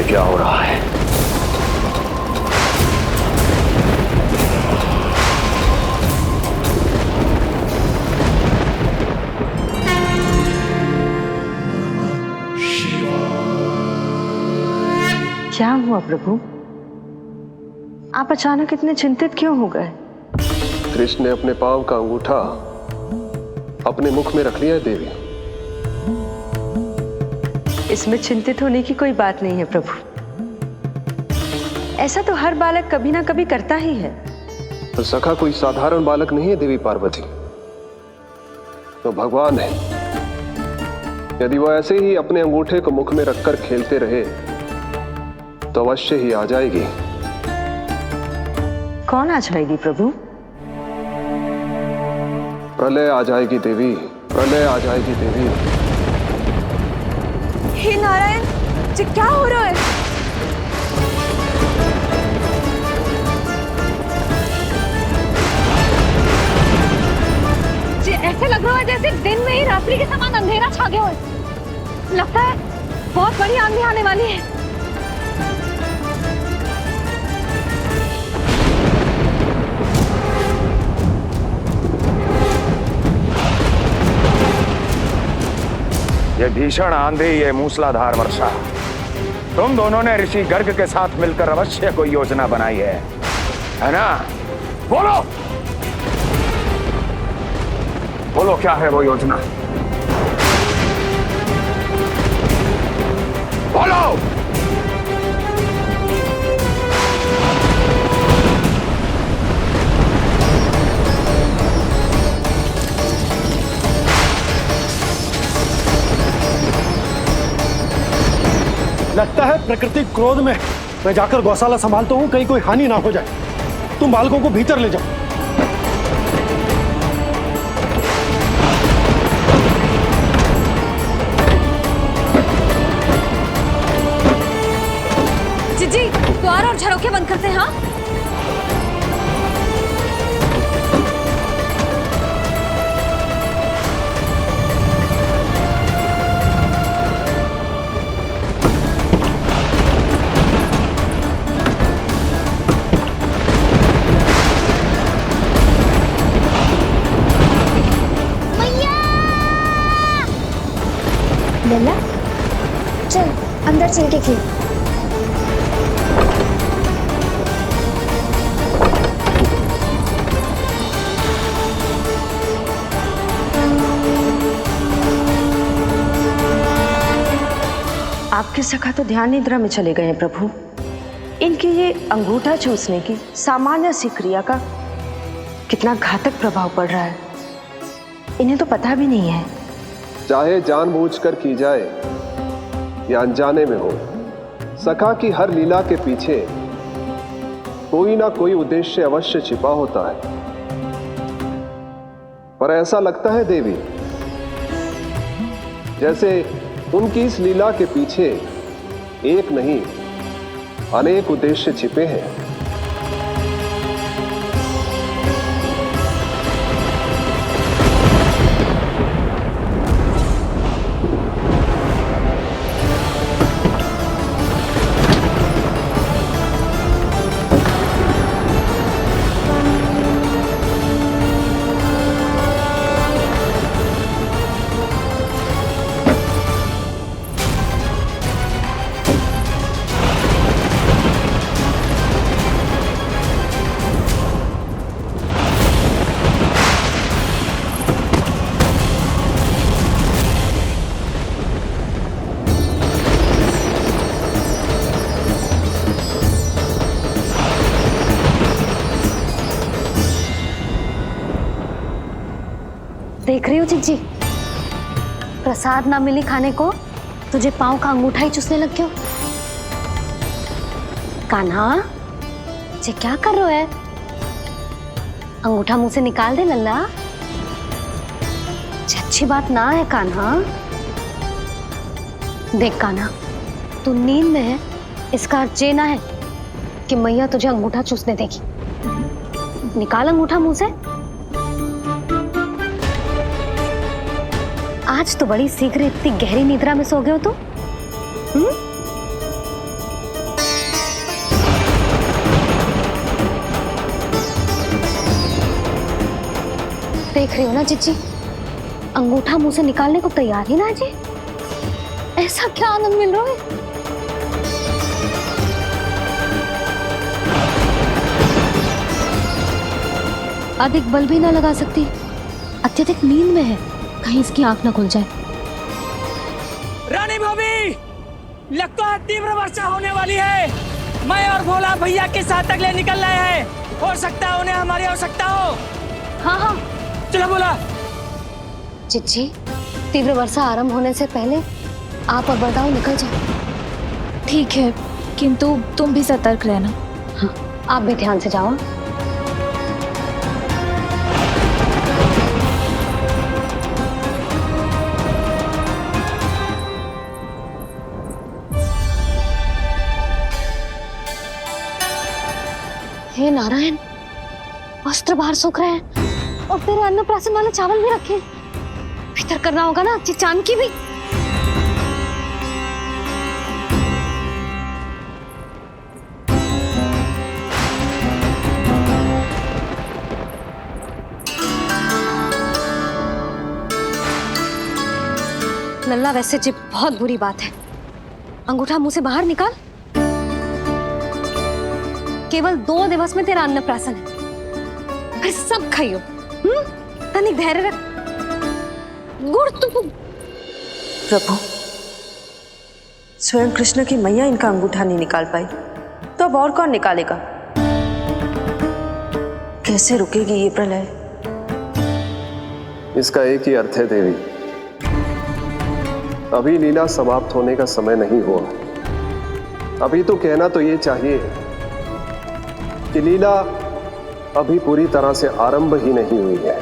क्या हो रहा है? क्या हुआ प्रभु? आप अचानक इतने चिंतित क्यों हो गए? कृष्ण ने अपने पांव का अंगूठा अपने मुख में रख लिया है देवी। इसमें चिंतित होने की कोई बात नहीं है प्रभु। ऐसा तो हर बालक कभी ना कभी करता ही है। तो सखा कोई साधारण बालक नहीं है देवी पार्वती, तो भगवान है। यदि वो ऐसे ही अपने अंगूठे को मुख में रखकर खेलते रहे तो अवश्य ही आ जाएगी। कौन आ जाएगी प्रभु? प्रलय आ जाएगी देवी, प्रलय आ जाएगी देवी। हे नारायण जी, क्या हो रहा है? जी ऐसे लग रहा है जैसे दिन में ही रात्रि के समान अंधेरा छा गया हो। लगता है बहुत बड़ी आंधी आने वाली है। ये भीषण आंधी, ये मूसलाधार वर्षा, तुम दोनों ने ऋषि गर्ग के साथ मिलकर अवश्य कोई योजना बनाई है ना? बोलो बोलो, क्या है वो योजना? बोलो। लगता है प्रकृति क्रोध में। मैं जाकर गौशाला संभालता हूँ, कहीं कोई हानि ना हो जाए। तुम बालकों को भीतर ले जाओ। जी द्वार और झरोखे बंद करते हैं। हाँ लल्ला, चल अंदर चल के खेल। आपके सखा तो ध्यान निद्रा में चले गए हैं प्रभु। इनकी ये अंगूठा चूसने की सामान्य सी क्रिया का कितना घातक प्रभाव पड़ रहा है, इन्हें तो पता भी नहीं है। चाहे जानबूझकर की जाए या अनजाने में हो, सखा की हर लीला के पीछे कोई ना कोई उद्देश्य अवश्य छिपा होता है। पर ऐसा लगता है देवी जैसे उनकी इस लीला के पीछे एक नहीं अनेक उद्देश्य छिपे हैं। देख रही हो चिज्जी, प्रसाद ना मिली खाने को, तुझे पांव का अंगूठा ही चूसने लग गयो। कान्हा, ये क्या कर रहे हो है? अंगूठा मुंह से निकाल दे लल्ला। अच्छी बात ना है कान्हा। देख कान्हा, तू नींद में है, इसका अर्थ ये ना है कि मैया तुझे अंगूठा चूसने देगी। निकाल अंगूठा मुंह से। आज तो बड़ी शीघ्र इतनी गहरी निद्रा में सो गए हो तुम। देख रही हो ना चिच्ची, अंगूठा मुंह से निकालने को तैयार ही ना जी। ऐसा क्या आनंद मिल रहा है? अधिक बल भी ना लगा सकती, अत्यधिक नींद में है, कहीं इसकी आंख ना खुल जाए। रानी भाभी, लगता है तीव्र वर्षा होने वाली है। मैं और भोला भैया के साथ अगले निकल रहे हैं। हो सकता है उन्हें हमारी आवश्यकता हो। हाँ हाँ चलो भोला। चिच्ची, तीव्र वर्षा आरंभ होने से पहले आप और बरदाऊ निकल जाओ। ठीक है, किंतु तुम भी सतर्क रहना। हाँ, आप भी ध्यान से जाओ। हे नारायण, वस्त्र बाहर सूख रहे हैं और तेरे अन्नप्राशन वाले चावल भी रखे। भीतर करना होगा ना चिचान की भी। नल्ला, वैसे जी बहुत बुरी बात है। अंगूठा मुंह से बाहर निकाल। केवल 2 दिवस में तेरा अन्नप्राशन है, फिर सब खाइयो। तनिक धैर्य रख। गुड़ तो प्रभु, स्वयं कृष्ण की मैया इनका अंगूठा नहीं निकाल पाई, तो अब और कौन निकालेगा? कैसे रुकेगी ये प्रलय? इसका एक ही अर्थ है देवी, अभी लीला समाप्त होने का समय नहीं हुआ। अभी तो कहना तो ये चाहिए कि लीला अभी पूरी तरह से आरंभ ही नहीं हुई है।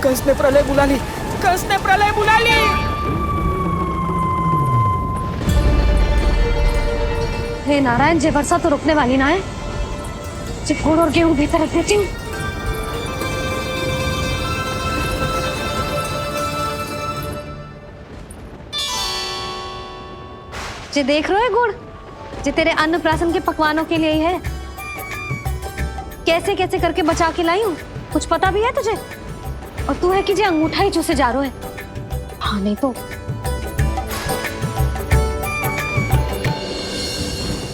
कंस ने प्रलय बुला ली। कंस ने प्रलय बुला ली। हे नारायण, जे वर्षा तो रुकने वाली ना है। जे गुड़ और गेहूं भीतर रख देती हूँ। जे देख रहे हो गुड़, जे तेरे अन्नप्राशन के पकवानों के लिए ही है। कैसे कैसे करके बचा के लाई हूँ, कुछ पता भी है तुझे? और तू है कि जे अंगूठा ही चूसे जा रहा है। हाँ नहीं तो।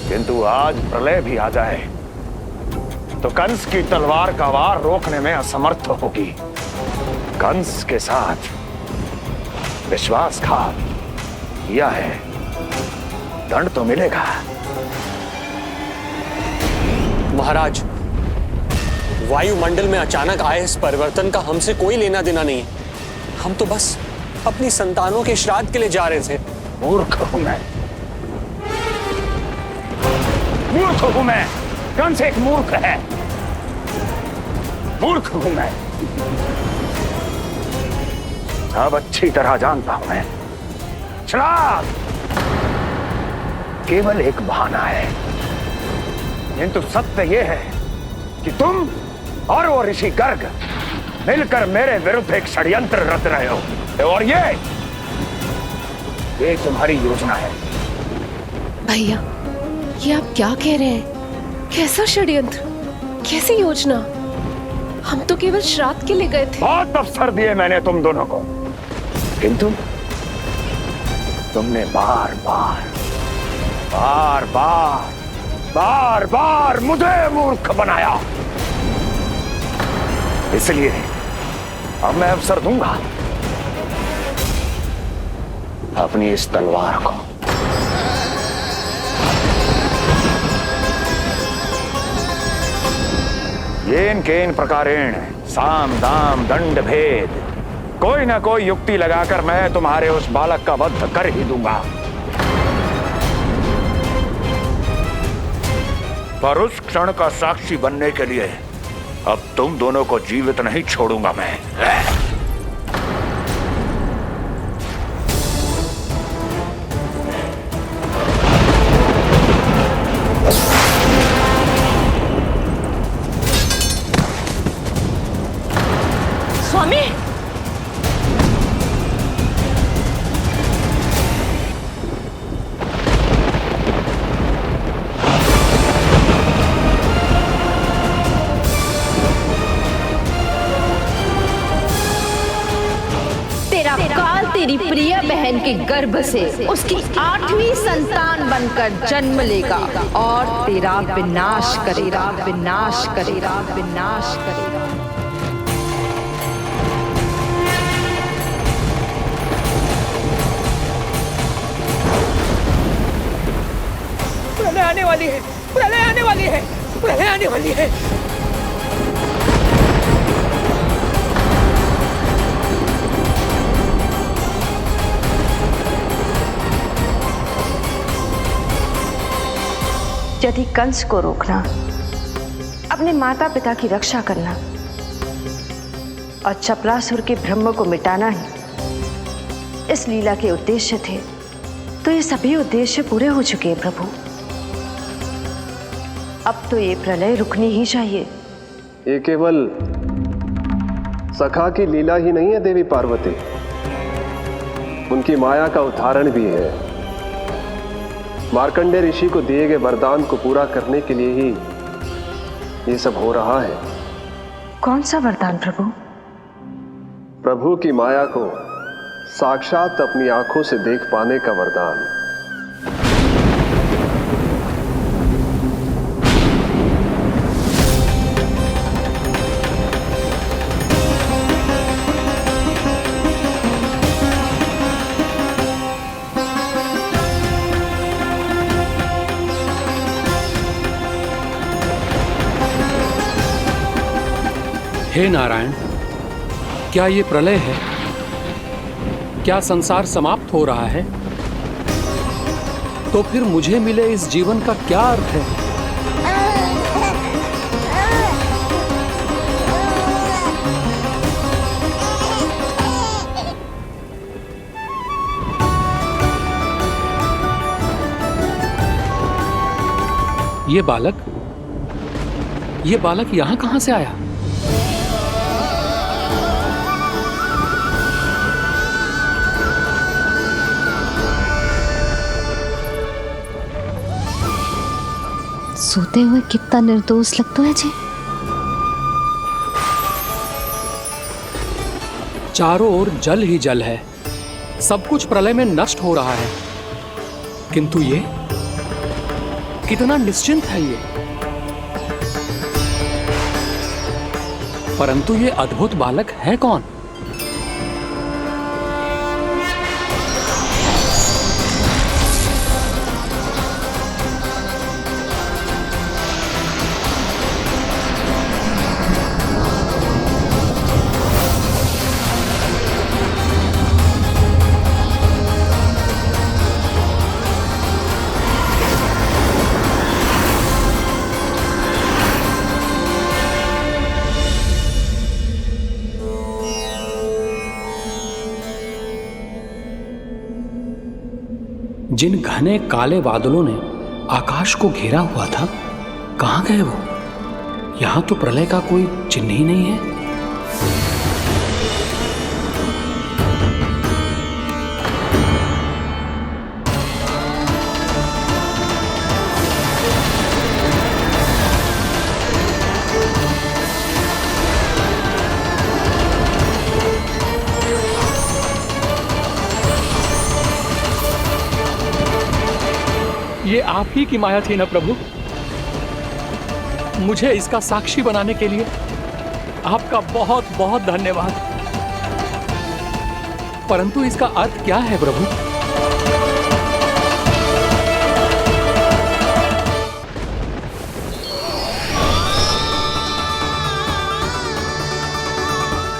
किंतु आज प्रलय भी आ जाए तो कंस की तलवार का वार रोकने में असमर्थ होगी। कंस के साथ विश्वासघात किया है, दंड तो मिलेगा। महाराज, वायुमंडल में अचानक आए इस परिवर्तन का हमसे कोई लेना देना नहीं है। हम तो बस अपनी संतानों के श्राद्ध के लिए जा रहे थे। मूर्ख हूं मैं, मूर्ख हूं मैं। कंस एक मूर्ख है, मूर्ख हूं मैं। अब अच्छी तरह जानता हूं मैं, श्राद्ध केवल एक बहाना है। किंतु सत्य यह है कि तुम और वो ऋषि गर्ग मिलकर मेरे विरुद्ध एक षड्यंत्र रच रहे हो, और ये तुम्हारी योजना है। भैया, ये आप क्या कह रहे हैं? कैसा षड्यंत्र, कैसी योजना? हम तो केवल श्राद्ध के लिए गए थे। बहुत अवसर दिए मैंने तुम दोनों को, किंतु तुमने बार बार मुझे मूर्ख बनाया। इसलिए अब मैं अवसर दूंगा अपनी इस तलवार को। येन केन प्रकारेण साम दाम दंड भेद कोई ना कोई युक्ति लगाकर मैं तुम्हारे उस बालक का वध कर ही दूंगा। पर उस क्षण का साक्षी बनने के लिए अब तुम दोनों को जीवित नहीं छोड़ूंगा मैं। स्वामी, तेरा काल तेरी प्रिय बहन के गर्भ से उसकी 8वीं संतान बनकर जन्म लेगा और तेरा विनाश करेगा, विनाश करेगा, विनाश करेगा। प्रलय आने वाली है, प्रलय आने वाली है, प्रलय आने वाली है। यदि कंस को रोकना, अपने माता पिता की रक्षा करना और चपलासुर के ब्रह्म को मिटाना ही इस लीला के उद्देश्य थे, तो ये सभी उद्देश्य पूरे हो चुके हैं प्रभु। अब तो ये प्रलय रुकनी ही चाहिए। ये केवल सखा की लीला ही नहीं है देवी पार्वती, उनकी माया का उदाहरण भी है। मार्कंडेय ऋषि को दिए गए वरदान को पूरा करने के लिए ही ये सब हो रहा है। कौन सा वरदान प्रभु? प्रभु की माया को साक्षात अपनी आंखों से देख पाने का वरदान। हे नारायण, क्या ये प्रलय है? क्या संसार समाप्त हो रहा है? तो फिर मुझे मिले इस जीवन का क्या अर्थ है? ये बालक यहां कहां से आया? सोते हुए कितना निर्दोष लगता है जी। चारों ओर जल ही जल है, सब कुछ प्रलय में नष्ट हो रहा है, किंतु ये कितना निश्चिंत है ये। परंतु ये अद्भुत बालक है कौन? जिन घने काले बादलों ने आकाश को घेरा हुआ था, कहां गए वो? यहां तो प्रलय का कोई चिन्ह ही नहीं है। ये आप ही की माया थी ना प्रभु? मुझे इसका साक्षी बनाने के लिए आपका बहुत बहुत धन्यवाद। परंतु इसका अर्थ क्या है प्रभु?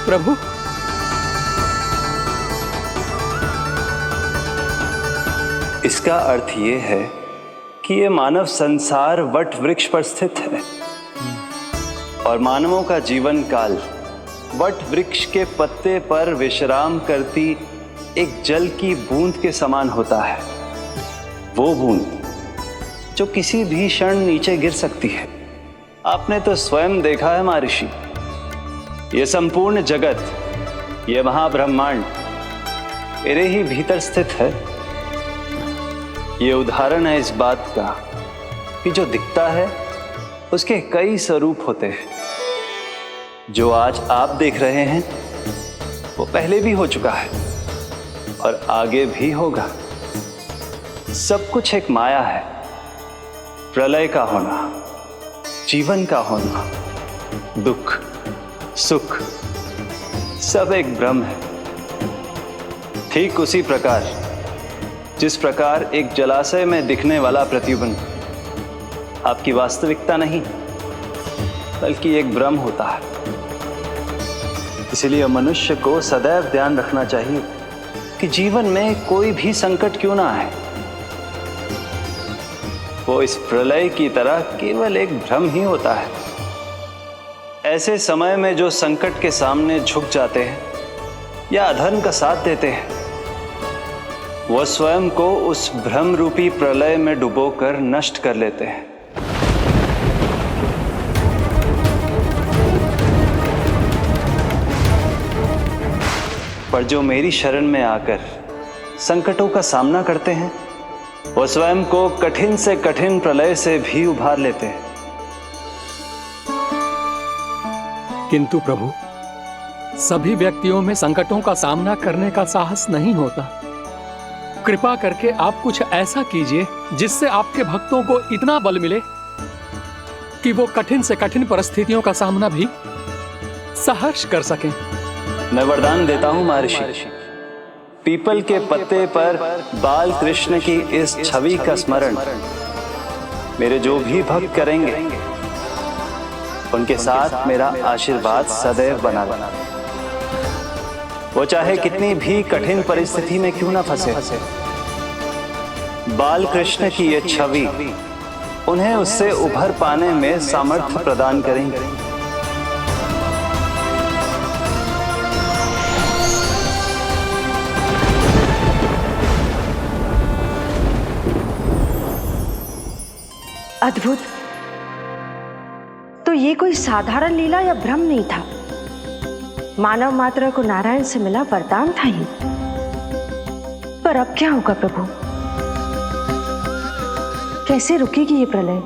प्रभु, इसका अर्थ ये है कि ये मानव संसार वट वृक्ष पर स्थित है और मानवों का जीवन काल वट वृक्ष के पत्ते पर विश्राम करती एक जल की बूंद के समान होता है। वो बूंद जो किसी भी क्षण नीचे गिर सकती है। आपने तो स्वयं देखा है महर्षि, ये संपूर्ण जगत, ये महाब्रह्मांड मेरे ही भीतर स्थित है। ये उदाहरण है इस बात का कि जो दिखता है उसके कई स्वरूप होते हैं। जो आज आप देख रहे हैं वो पहले भी हो चुका है और आगे भी होगा। सब कुछ एक माया है। प्रलय का होना, जीवन का होना, दुख, सुख, सब एक भ्रम है। ठीक उसी प्रकार जिस प्रकार एक जलाशय में दिखने वाला प्रतिबिंब आपकी वास्तविकता नहीं बल्कि एक भ्रम होता है। इसलिए मनुष्य को सदैव ध्यान रखना चाहिए कि जीवन में कोई भी संकट क्यों ना आए, वो इस प्रलय की तरह केवल एक भ्रम ही होता है। ऐसे समय में जो संकट के सामने झुक जाते हैं या अधर्म का साथ देते हैं, वह स्वयं को उस भ्रम रूपी प्रलय में डुबोकर नष्ट कर लेते हैं। पर जो मेरी शरण में आकर संकटों का सामना करते हैं, वो स्वयं को कठिन से कठिन प्रलय से भी उभार लेते हैं। किंतु प्रभु, सभी व्यक्तियों में संकटों का सामना करने का साहस नहीं होता। कृपा करके आप कुछ ऐसा कीजिए जिससे आपके भक्तों को इतना बल मिले कि वो कठिन से कठिन परिस्थितियों का सामना भी सहर्ष कर सकें। मैं वरदान देता हूं महर्षि, पीपल के पत्ते पर बाल कृष्ण की इस छवि का स्मरण मेरे जो भी भक्त करेंगे उनके साथ मेरा आशीर्वाद सदैव बना रहे। वो चाहे कितनी भी कठिन परिस्थिति में क्यों ना फंसे, बाल कृष्ण की ये छवि उन्हें उससे उभर पाने में सामर्थ्य प्रदान करेंगे। अद्भुत। तो ये कोई साधारण लीला या भ्रम नहीं था, मानव मात्र को नारायण से मिला वरदान था ये। पर अब क्या होगा प्रभु? कैसे रुकेगी ये प्रलय?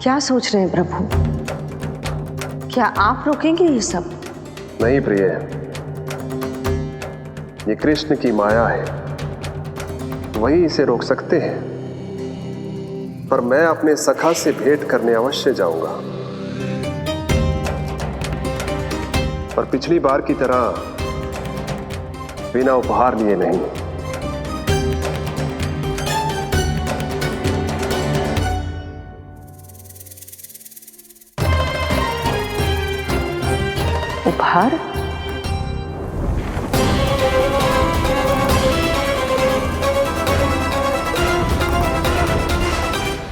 क्या सोच रहे हैं प्रभु? क्या आप रोकेंगे ये सब? नहीं प्रिय, ये कृष्ण की माया है, वही इसे रोक सकते हैं। पर मैं अपने सखा से भेंट करने अवश्य जाऊंगा। पर पिछली बार की तरह बिना उपहार लिए नहीं। उपहार?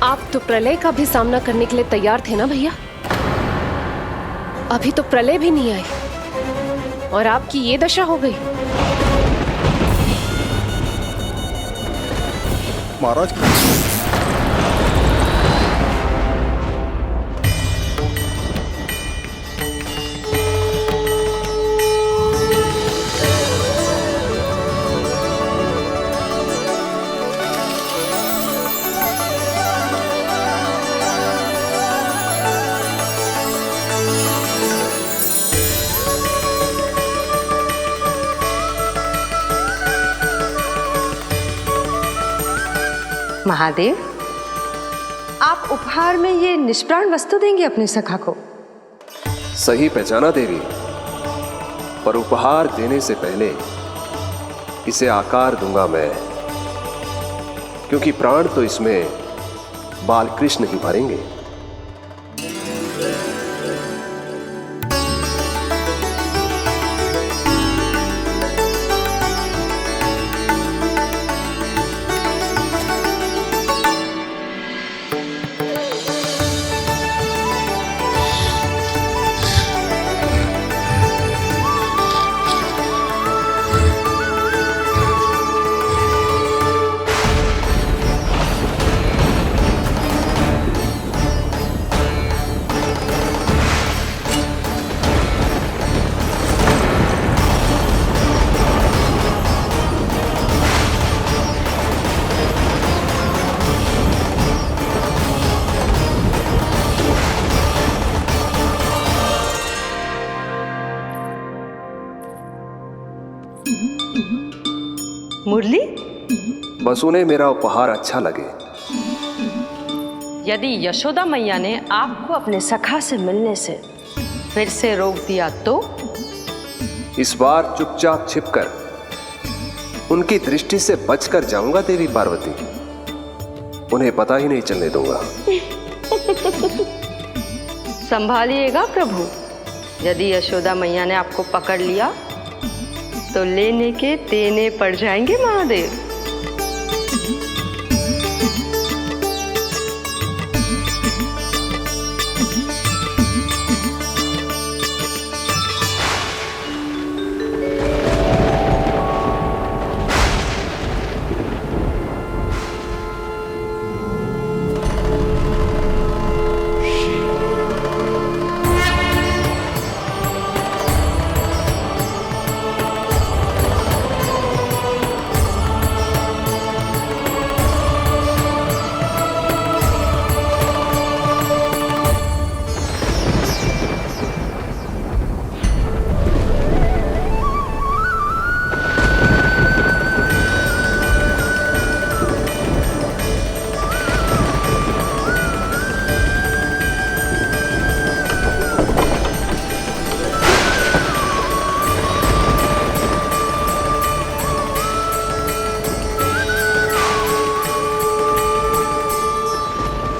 आप तो प्रलय का भी सामना करने के लिए तैयार थे ना भैया? अभी तो प्रलय भी नहीं आई और आपकी ये दशा हो गई। महाराज, महादेव, आप उपहार में ये निष्प्राण वस्तु देंगे अपने सखा को? सही पहचाना देवी, पर उपहार देने से पहले इसे आकार दूंगा मैं, क्योंकि प्राण तो इसमें बाल कृष्ण ही मरेंगे। मुरली, बस उन्हें मेरा उपहार अच्छा लगे। यदि यशोदा मैया ने आपको अपने सखा से मिलने से फिर से रोक दिया तो? इस बार चुपचाप छिपकर उनकी दृष्टि से बचकर जाऊंगा देवी पार्वती। उन्हें पता ही नहीं चलने दूंगा। संभालिएगा प्रभु, यदि यशोदा मैया ने आपको पकड़ लिया तो लेने के देने पड़ जाएंगे महादेव।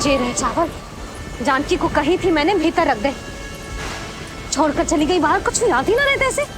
ये रहे चावल, जानकी को कही थी मैंने भीतर रख दे, छोड़कर चली गई बाहर, कुछ याद ही ना रहते ऐसे।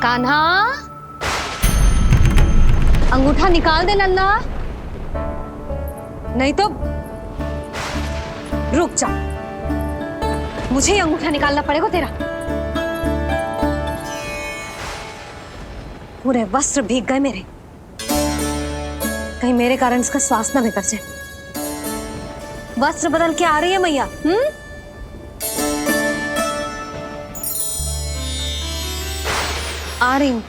कान्हा, अंगूठा निकाल दे नन्ना, नहीं तो रुक जा, मुझे ही अंगूठा निकालना पड़ेगा तेरा। पूरे वस्त्र भीग गए मेरे, कहीं मेरे कारण इसका श्वास ना बिगड़ जाए। वस्त्र बदल के आ रही है मैया। आ रही हूं।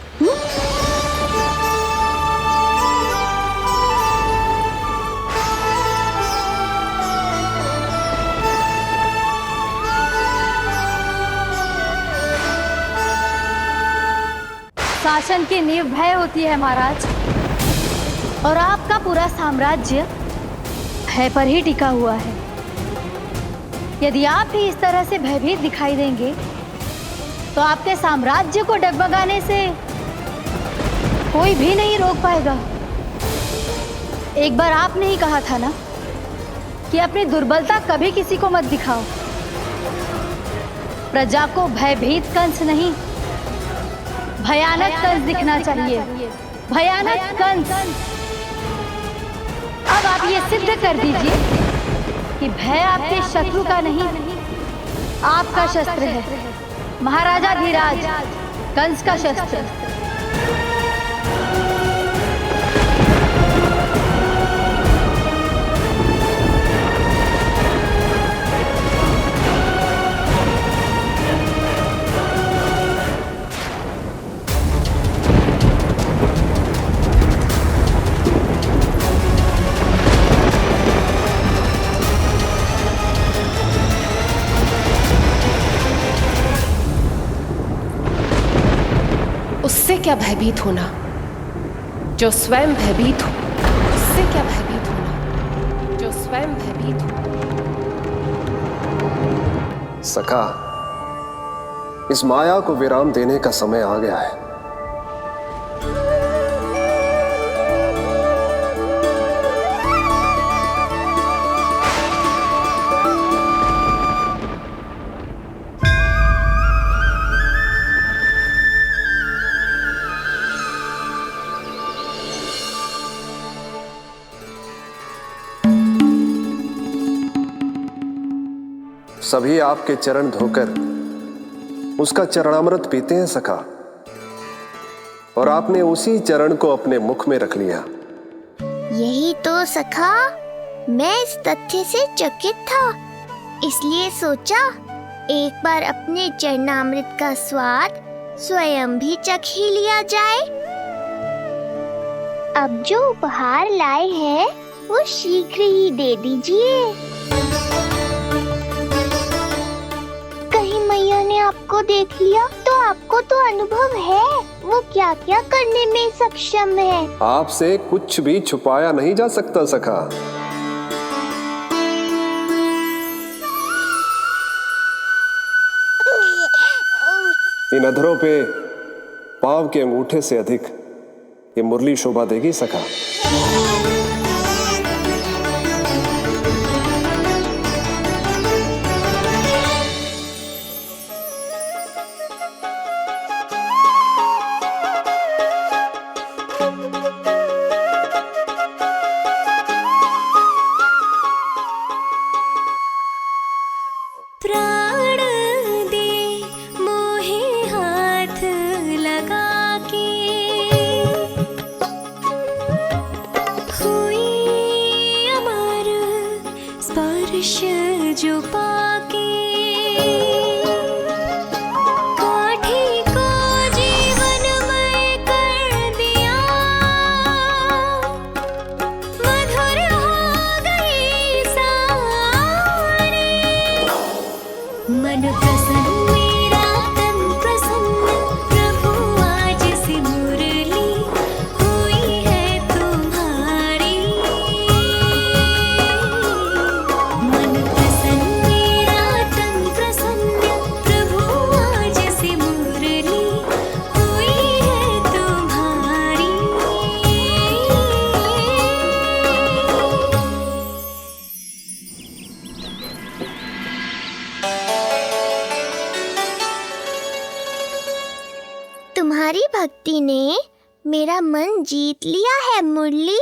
शासन की नींव भय होती है महाराज, और आपका पूरा साम्राज्य भय पर ही टिका हुआ है। यदि आप ही इस तरह से भयभीत दिखाई देंगे तो आपके साम्राज्य को डगमगाने से कोई भी नहीं रोक पाएगा। एक बार आपने ही कहा था ना कि अपनी दुर्बलता कभी किसी को मत दिखाओ। प्रजा को भयभीत कंस नहीं, भयानक कंस दिखना चाहिए, भयानक कंस। अब आप ये सिद्ध कर दीजिए कि भय आपके शत्रु का नहीं, आपका शस्त्र है। महाराजा धीराज, कंस का शस्त्र। उससे क्या भयभीत होना जो स्वयं भयभीत हो, उससे क्या भयभीत होना जो स्वयं भयभीत हो। सखा, इस माया को विराम देने का समय आ गया है। सभी आपके चरण धोकर उसका चरणामृत पीते हैं सखा, और आपने उसी चरण को अपने मुख में रख लिया। यही तो सखा, मैं इस तथ्य से चकित था, इसलिए सोचा एक बार अपने चरणामृत का स्वाद स्वयं भी चख ही लिया जाए। अब जो उपहार लाए हैं वो शीघ्र ही दे दीजिए। मैया ने आपको देख लिया तो आपको तो अनुभव है वो क्या क्या करने में सक्षम है। आपसे कुछ भी छुपाया नहीं जा सकता सखा। इन अधरों पे पांव के अंगूठे से अधिक ये मुरली शोभा देगी सखा। जो पाके काठी को जीवनमय कर दिया, मधुर हो गई सारी। मन प्रसन्न मेरा तन प्रसन्न, प्रभु आज से मुरली हुई है तुम्हारी। मन तुम्हारी भक्ति ने मेरा मन जीत लिया है मुरली।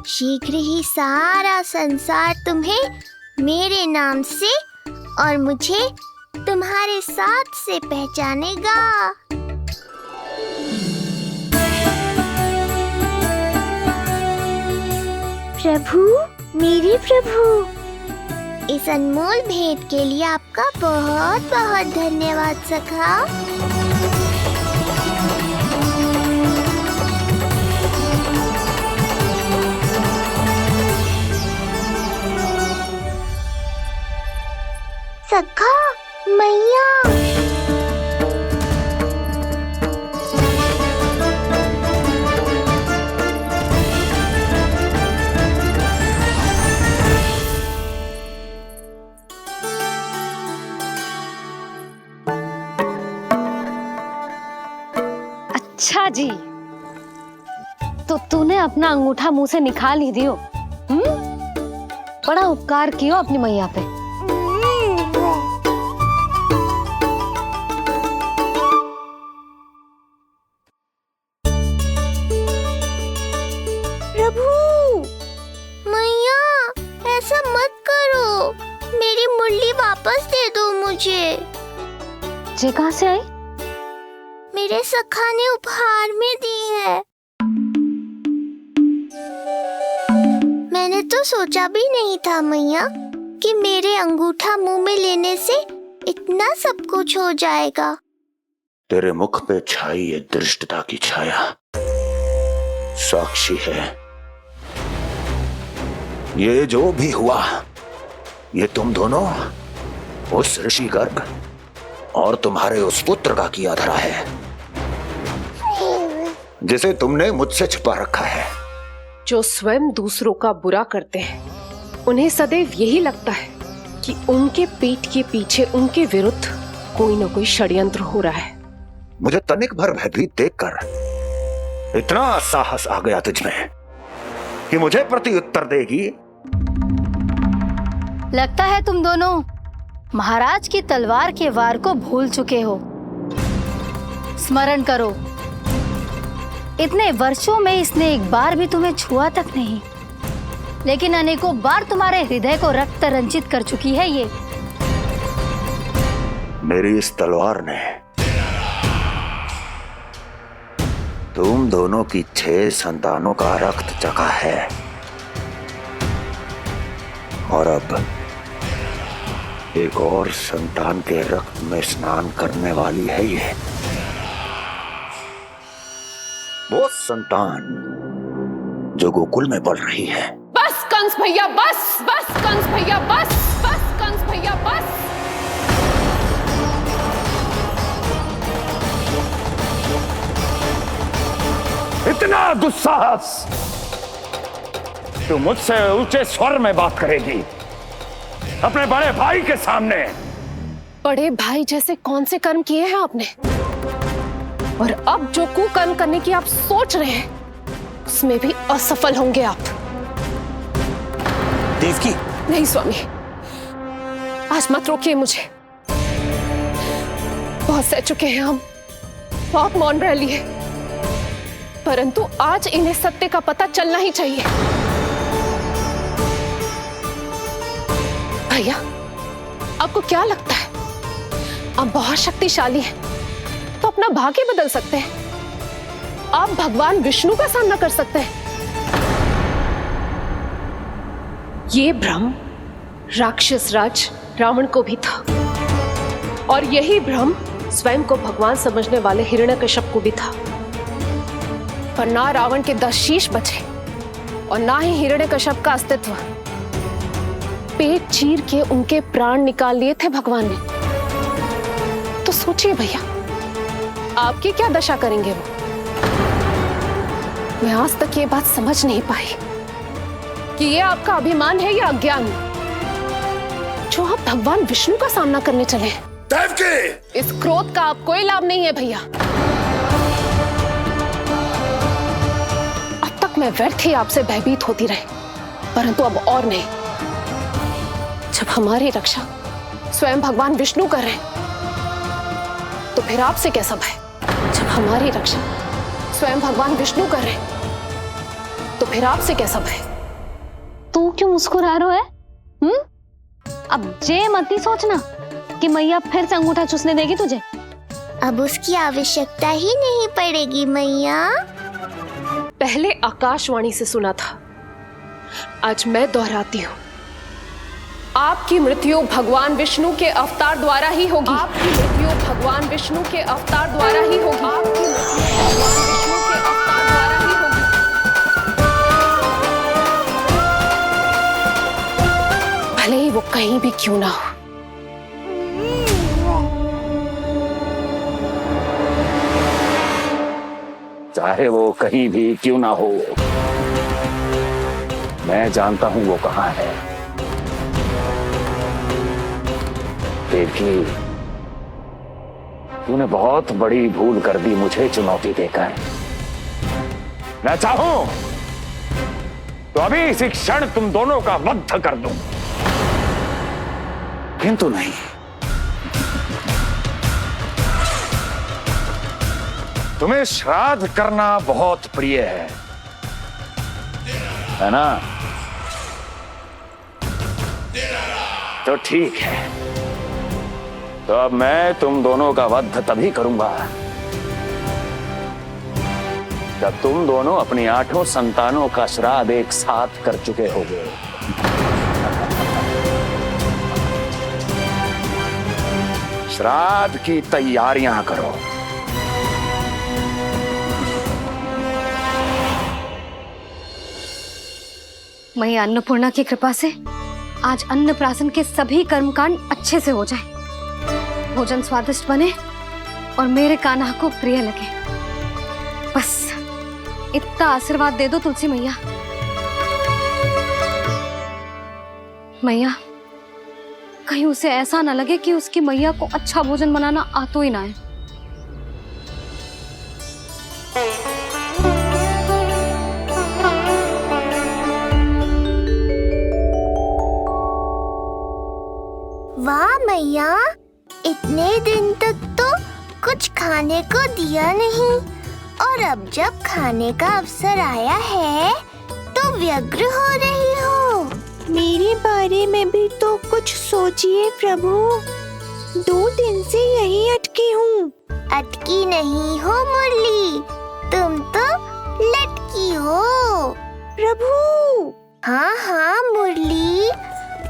शीघ्र ही सारा संसार तुम्हें मेरे नाम से और मुझे तुम्हारे साथ से पहचानेगा। प्रभु, मेरे प्रभु, इस अनमोल भेंट के लिए आपका बहुत बहुत धन्यवाद सखा। सखा, मैया, अच्छा जी, तो तूने अपना अंगूठा मुंह से निकाल ही दियो। बड़ा उपकार कियो अपनी मैया पे। प्रभु, मैया ऐसा मत करो, मेरी मुरली वापस दे दो मुझे। ये कहाँ से आई? मेरे सखा ने उपहार में दी है। मैंने तो सोचा भी नहीं था मैया कि मेरे अंगूठा मुंह में लेने से इतना सब कुछ हो जाएगा। तेरे मुख पे छाई ये दृष्टता की छाया साक्षी है। ये जो भी हुआ, ये तुम दोनों, उस ऋषि गर्ग और तुम्हारे उस पुत्र का किया धरा है, जिसे तुमने मुझसे छुपा रखा है। जो स्वयं दूसरों का बुरा करते हैं, उन्हें सदैव यही लगता है कि उनके पीठ के पीछे उनके विरुद्ध कोई न कोई षड्यंत्र हो रहा है। मुझे तनिक भर भयभीत देखकर इतना साहस आ गया तुझमें कि मुझे प्रत्युत्तर देगी। लगता है तुम दोनों महाराज की तलवार के वार को भूल चुके हो। स्मरण करो, इतने वर्षों में इसने एक बार भी तुम्हें छुआ तक नहीं, लेकिन अनेकों बार तुम्हारे हृदय को रक्त रंजित कर चुकी है ये। मेरी इस तलवार ने तुम दोनों की 6 संतानों का रक्त चखा है, और अब एक और संतान के रक्त में स्नान करने वाली है ये। वो संतान जो गोकुल में पल रही है। बस कंस भैया बस, बस कंस भैया बस, बस कंस भैया बस। इतना दुस्साहस! तू मुझसे ऊंचे स्वर में बात करेगी अपने बड़े भाई के सामने? बड़े भाई जैसे कौन से कर्म किए हैं आपने? और अब जो कुकर्म करने की आप सोच रहे हैं, उसमें भी असफल होंगे आप। देवकी! नहीं स्वामी, आज मत रोकिए मुझे। बहुत सह चुके हैं हम, बहुत मौन रह लिए, परंतु आज इन्हें सत्य का पता चलना ही चाहिए। भैया, आपको क्या लगता है आप बहुत शक्तिशाली हैं, तो अपना भाग्य बदल सकते हैं? आप भगवान विष्णु का सामना कर सकते हैं। ये भ्रम राक्षस राज रावण को भी था, और यही भ्रम स्वयं को भगवान समझने वाले हिरण्यकश्यप को भी था। पर ना रावण के 10 शीश बचे और ना ही हिरण्यकश्यप का अस्तित्व। पेट चीर के उनके प्राण निकाल लिए थे भगवान ने। तो सोचिए भैया, आपकी क्या दशा करेंगे वो? मैं आज तक ये बात समझ नहीं पाई कि ये आपका अभिमान है या अज्ञान, जो आप भगवान विष्णु का सामना करने चले। देवकी! इस क्रोध का आप कोई लाभ नहीं है भैया। अब तक मैं व्यर्थ ही आपसे भयभीत होती रही, परंतु अब और नहीं। जब हमारी रक्षा स्वयं भगवान विष्णु कर रहे हैं, तो फिर आपसे कैसा भय? जब हमारी रक्षा स्वयं भगवान विष्णु कर रहे हैं, तो फिर आपसे कैसा भय? तू क्यों मुस्कुरा रहा है? अब जे मत ही सोचना कि मैया फिर से अंगूठा चूसने देगी तुझे। अब उसकी आवश्यकता ही नहीं पड़ेगी मैया। पहले आकाशवाणी से सुना था, आज मैं दोहराती हूँ। आपकी मृत्यु भगवान विष्णु के अवतार द्वारा ही होगी। आपकी मृत्यु भगवान विष्णु के अवतार द्वारा ही होगी। आपकी मृत्यु भगवान विष्णु के अवतार द्वारा ही होगी। भले ही वो कहीं भी क्यों ना हो। चाहे वो कहीं भी क्यों ना हो, मैं जानता हूं वो कहां है। देवकी, तूने बहुत बड़ी भूल कर दी मुझे चुनौती देकर। मैं चाहूं तो अभी इसी क्षण तुम दोनों का वध कर दूं, किंतु नहीं। तुम्हें श्राद्ध करना बहुत प्रिय है, है ना? तो ठीक है, तो अब मैं तुम दोनों का वध तभी करूंगा जब तुम दोनों अपनी 8 संतानों का श्राद्ध एक साथ कर चुके होगे। श्राद्ध की तैयारियां करो। मैया अन्नपूर्णा की कृपा से आज अन्नप्राशन के सभी कर्मकांड अच्छे से हो जाए, भोजन स्वादिष्ट बने और मेरे कान्हा को प्रिय लगे। बस इतना आशीर्वाद दे दो तुलसी मैया। मैया, कहीं उसे ऐसा ना लगे कि उसकी मैया को अच्छा भोजन बनाना आता ही ना है। वाह मैया, इतने दिन तक तो कुछ खाने को दिया नहीं, और अब जब खाने का अवसर आया है तो व्यग्र हो रही हो। मेरे बारे में भी तो कुछ सोचिए प्रभु। 2 दिन से यही अटकी हूँ। अटकी नहीं हो मुरली, तुम तो लटकी हो प्रभु। हाँ हाँ मुरली,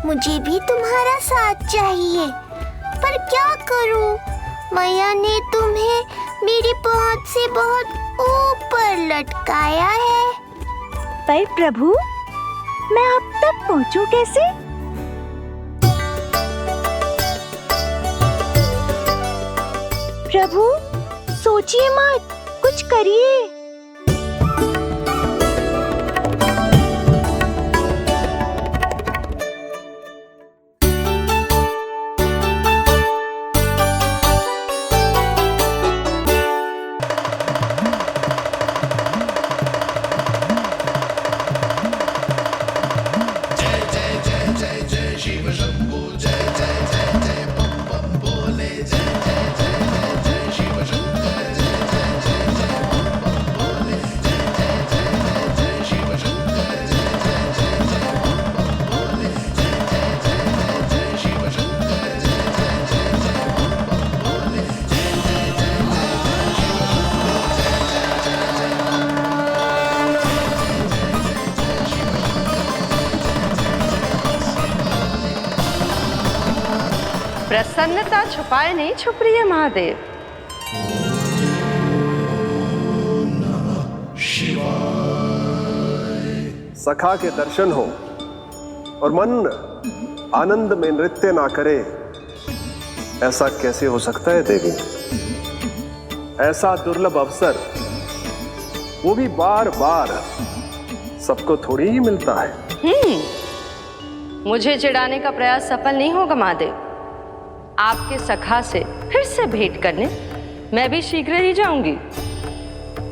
मुझे भी तुम्हारा साथ चाहिए, पर क्या करूं? मैया ने तुम्हें मेरी पहुंच से बहुत ऊपर लटकाया है। पर प्रभु, मैं अब तक पहुंचूं कैसे? प्रभु, सोचिए मत, कुछ करिए। प्रसन्नता छुपाए नहीं छुप रही है महादेव। सखा के दर्शन हो और मन आनंद में नृत्य ना करे, ऐसा कैसे हो सकता है देवी? ऐसा दुर्लभ अवसर, वो भी बार बार, सबको थोड़ी ही मिलता है। मुझे चिढ़ाने का प्रयास सफल नहीं होगा महादेव। आपके सखा से फिर से भेंट करने मैं भी शीघ्र ही जाऊंगी,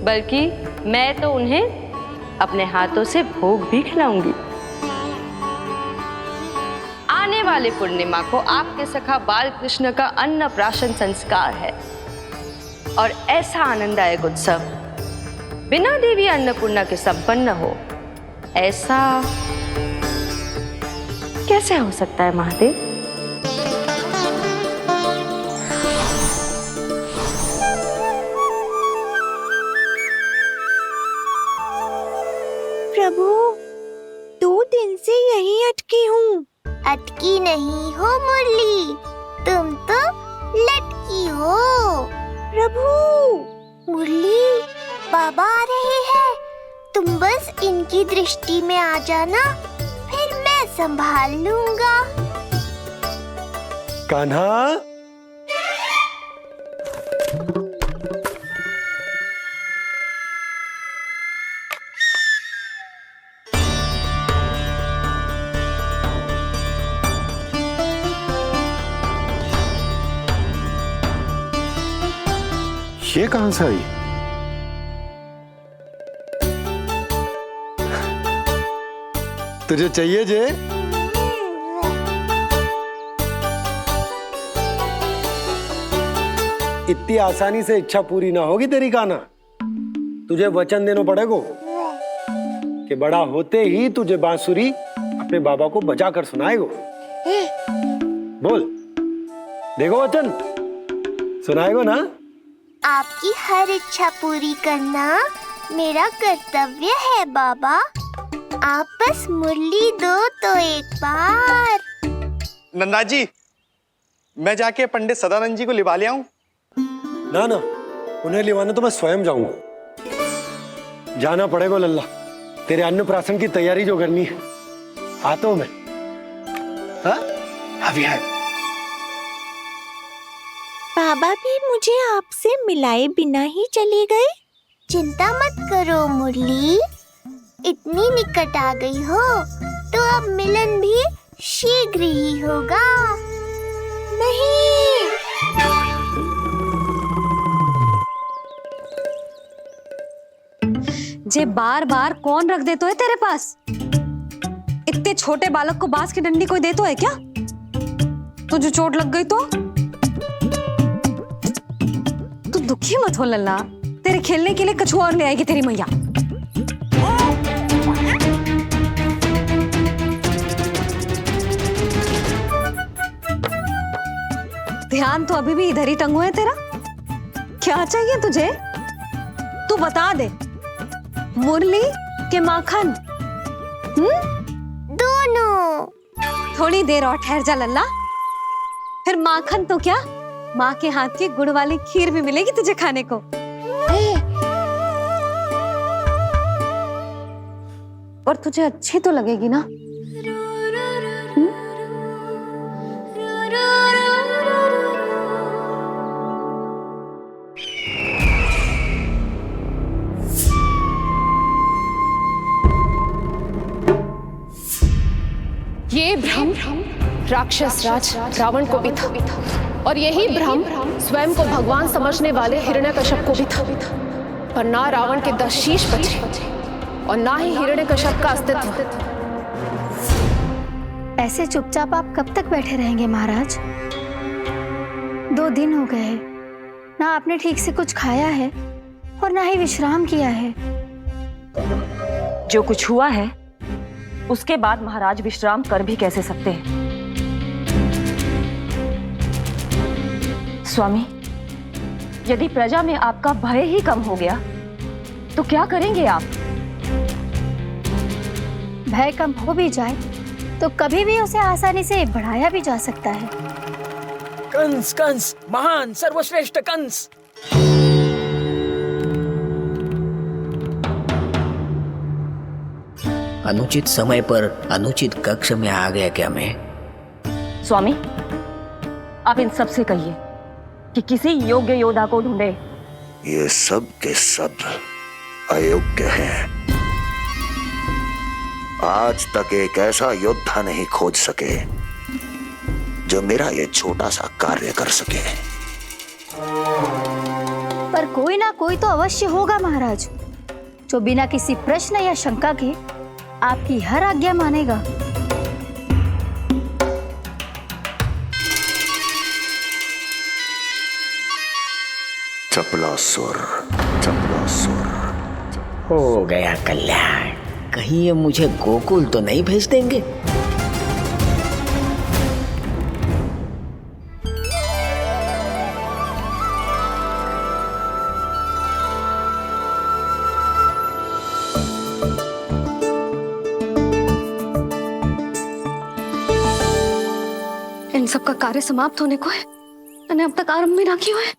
बल्कि मैं तो उन्हें अपने हाथों से भोग भी खिलाऊंगी। आने वाले पूर्णिमा को आपके सखा बाल कृष्ण का अन्नप्राशन संस्कार है, और ऐसा आनंददायक उत्सव बिना देवी अन्नपूर्णा के संपन्न हो, ऐसा कैसे हो सकता है महादेव? प्रभु, 2 दिन से यहीं अटकी हूँ। अटकी नहीं हो मुरली, तुम तो लटकी हो प्रभु। मुरली, बाबा आ रहे हैं, तुम बस इनकी दृष्टि में आ जाना, फिर मैं संभाल लूंगा। कान्हा, ये कहां से आई? तुझे चाहिए जे? इतनी आसानी से इच्छा पूरी ना होगी तेरी कान्हा, तुझे वचन देना पड़ेगा। कि बड़ा होते ही तुझे बांसुरी अपने बाबा को बजा कर सुनाएगो। बोल, देखो वचन, सुनाएगो ना? आपकी हर इच्छा पूरी करना मेरा कर्तव्य है बाबा। आप बस मुरली दो तो एक बार। नंदा जी, मैं जाके पंडित सदानंद जी को लिवा ले आऊं? ना ना, उन्हें लिवाना तो मैं स्वयं जाऊंगा। जाना पड़ेगा लल्ला, तेरे अन्नप्राशन की तैयारी जो करनी है। आता हूं मैं। हाँ? अभी है। बाबा भी मुझे आपसे मिलाए बिना ही चले गए। चिंता मत करो मुरली, इतनी निकट आ गई हो तो अब मिलन भी शीघ्र ही होगा। नहीं, जे बार बार कौन रख देतो है तेरे पास? इतने छोटे बालक को बांस की डंडी कोई देतो है क्या? तुझे चोट लग गई तो? तू दुखी मत हो लल्ला, तेरे खेलने के लिए कछुआ और ले आएगी तेरी मैया। ध्यान तो अभी भी इधर ही टंगू है तेरा। क्या चाहिए तुझे? तू बता दे। मुरली के माखन? दोनों। थोड़ी देर और ठहर जा लल्ला, फिर माखन तो क्या, माँ के हाथ की गुड़ वाली खीर भी मिलेगी तुझे खाने को। और तुझे अच्छी तो लगेगी ना? ये भ्रम राक्षस राज रावण को भी था, और यही भ्रम स्वयं को भगवान समझने वाले हिरण्यकश्यप को भी था। पर ना रावण के 10 शीश बचे और ना ही हिरण्यकश्यप का अस्तित्व। ऐसे चुपचाप आप कब तक बैठे रहेंगे महाराज? 2 दिन हो गए, ना आपने ठीक से कुछ खाया है और ना ही विश्राम किया है। जो कुछ हुआ है उसके बाद महाराज विश्राम कर भी कैसे सकते हैं? स्वामी, यदि प्रजा में आपका भय ही कम हो गया तो क्या करेंगे आप? भय कम हो भी जाए तो कभी भी उसे आसानी से बढ़ाया भी जा सकता है। कंस कंस, महान सर्वश्रेष्ठ कंस। अनुचित समय पर अनुचित कक्ष में आ गया क्या मैं? स्वामी, आप इन सब से कहिए कि किसी योग्य योद्धा को ढूंढे। ये सब के सब अयोग्य हैं। आज तक एक ऐसा योद्धा नहीं खोज सके जो मेरा ये छोटा सा कार्य कर सके। पर कोई ना कोई तो अवश्य होगा महाराज, जो बिना किसी प्रश्न या शंका के आपकी हर आज्ञा मानेगा। चपलासुर, चपलासुर। हो गया कल्याण। कहीं ये मुझे गोकुल तो नहीं भेज देंगे? इन सब का कार्य समाप्त होने को है, मैंने अब तक आरंभ भी ना किया है।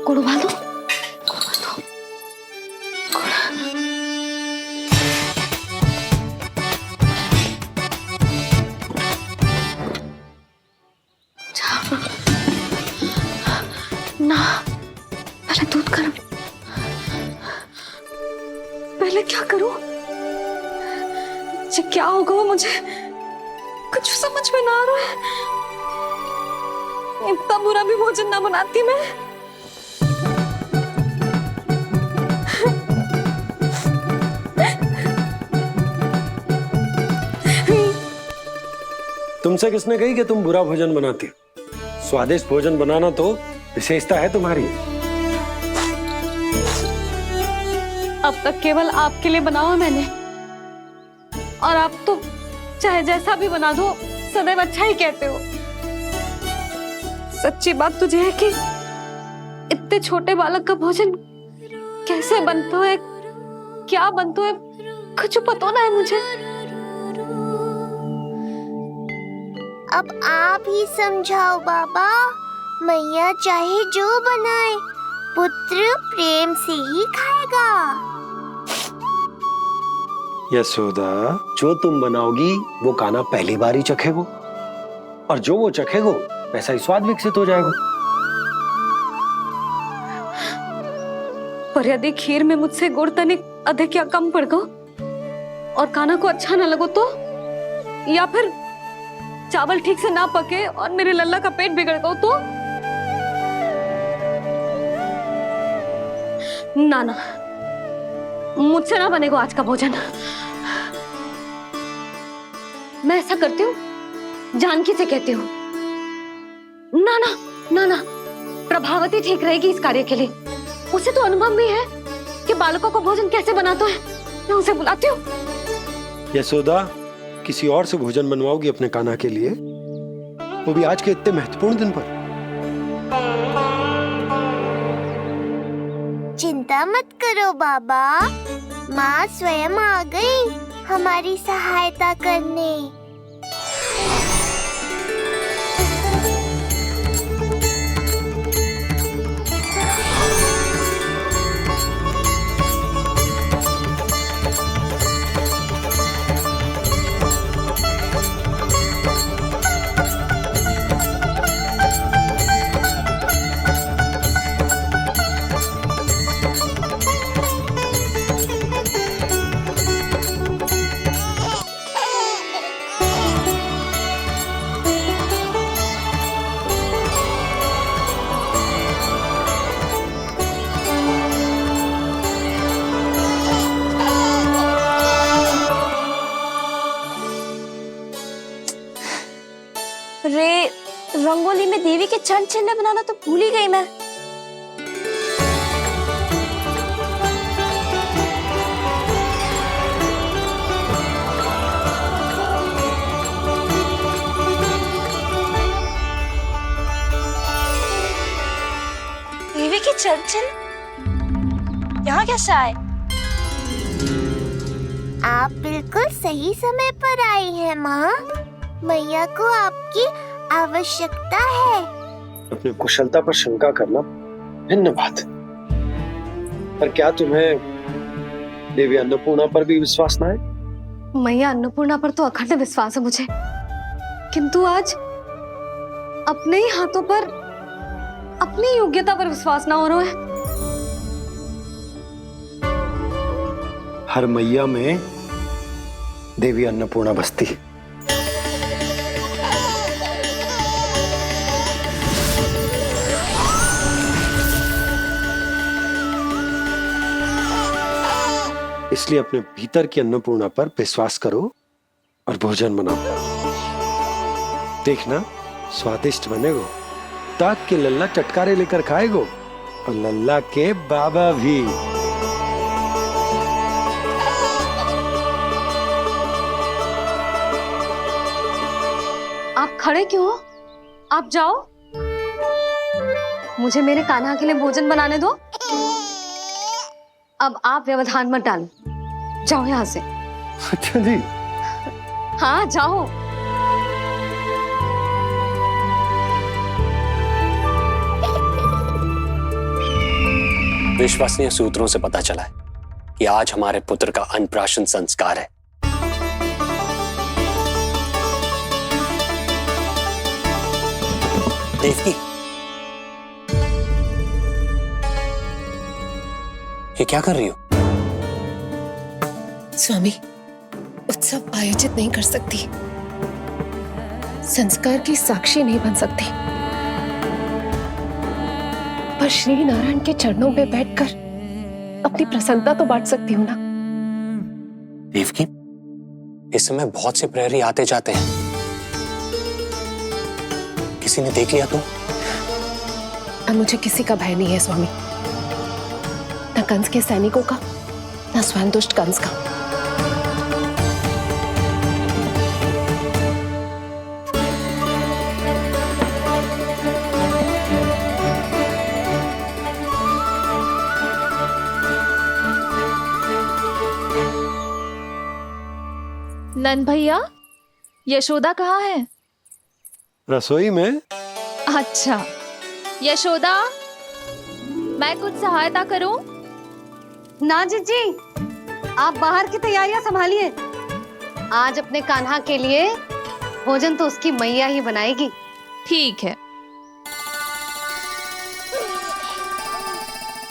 गुड़ उबाल दो। ना, पहले दूध गर्म। पहले क्या करूं? ये क्या होगा वो मुझे कुछ समझ में ना आ रहा है। इतना बुरा भी भोजन ना बनाती मैं। तुमसे किसने कही कि तुम बुरा भोजन बनाती हो? स्वादिष्ट भोजन बनाना तो विशेषता है तुम्हारी। अब तक केवल आपके लिए बनाओ मैंने, और आप तो चाहे जैसा भी बना दो सदैव अच्छा ही कहते हो। सच्ची बात तुझे है कि इतने छोटे बालक का भोजन कैसे बनता है, क्या बनता है, कुछ पता ना है मुझे। अब आप ही समझाओ बाबा। मैया चाहे जो बनाए, पुत्र प्रेम से ही खाएगा। यशोदा, जो तुम बनाओगी वो कान्हा पहली बार ही चखेगो, और जो वो चखेगो वैसा ही स्वाद विकसित हो जाएगा। पर यदि खीर में मुझसे गुड़ तनिक अधिक या कम पड़ गो और कान्हा को अच्छा न लगो तो, या फिर चावल ठीक से ना पके और मेरे लल्ला का पेट बिगड़ गो तो? ना ना, मुझसे ना बनेगा आज का भोजन। मैं ऐसा करती हूँ, जानकी से कहती हूँ। ना ना ना ना, प्रभावती ठीक रहेगी इस कार्य के लिए। उसे तो अनुभव भी है कि बालकों को भोजन कैसे बनाता है। मैं उसे बुलाती हूँ। यशोदा, किसी और से भोजन बनवाओगी अपने कान्हा के लिए, वो भी आज के इतने महत्वपूर्ण दिन पर? चिंता मत करो बाबा, माँ स्वयं आ गई हमारी सहायता करने। रे, रंगोली में देवी के चरण चिन्ह बनाना तो भूल ही गई मैं। देवी के चरण चिन्ह यहाँ कैसे आए? आप बिल्कुल सही समय पर आई हैं माँ। मैया को आपकी आवश्यकता है। अपनी कुशलता पर शंका करना भिन्न बात है, पर क्या तुम्हें देवी अन्नपूर्णा पर भी विश्वास ना है? मैया अन्नपूर्णा पर तो अखंड विश्वास है मुझे, किंतु आज अपने ही हाथों पर अपनी योग्यता पर विश्वास ना हो रहा है। हर मैया में देवी अन्नपूर्णा बसती है। इसलिए अपने भीतर की अन्नपूर्णा पर विश्वास करो और भोजन बनाओ। देखना स्वादिष्ट बनेगो, ताक के लल्ला चटकारे लेकर खाएगो, और लल्ला के बाबा भी। आप खड़े क्यों हो? आप जाओ, मुझे मेरे कान्हा के लिए भोजन बनाने दो। अब आप व्यवधान मत डालो, जाओ यहाँ से। अच्छा जी। हाँ जाओ। विश्वसनीय सूत्रों से पता चला है कि आज हमारे पुत्र का अन्नप्राशन संस्कार है। देवकी, ये क्या कर रही हो? स्वामी, उत्सव आयोजित नहीं कर सकती, संस्कार की साक्षी नहीं बन सकती, पर श्री नारायण के चरणों पे बैठकर अपनी प्रसन्नता तो बांट सकती हूँ ना। देवकी, इस समय बहुत से प्रहरी आते जाते हैं, किसी ने देख लिया तो? अब मुझे किसी का भय नहीं है स्वामी, न कंस के सैनिकों का, न स्वयं दुष्ट कंस का। नंद भैया, यशोदा कहाँ है? रसोई में। अच्छा, यशोदा, मैं कुछ सहायता करूं? ना जीजी, आप बाहर की तैयारियां संभालिए। आज अपने कान्हा के लिए भोजन तो उसकी मैया ही बनाएगी। ठीक है।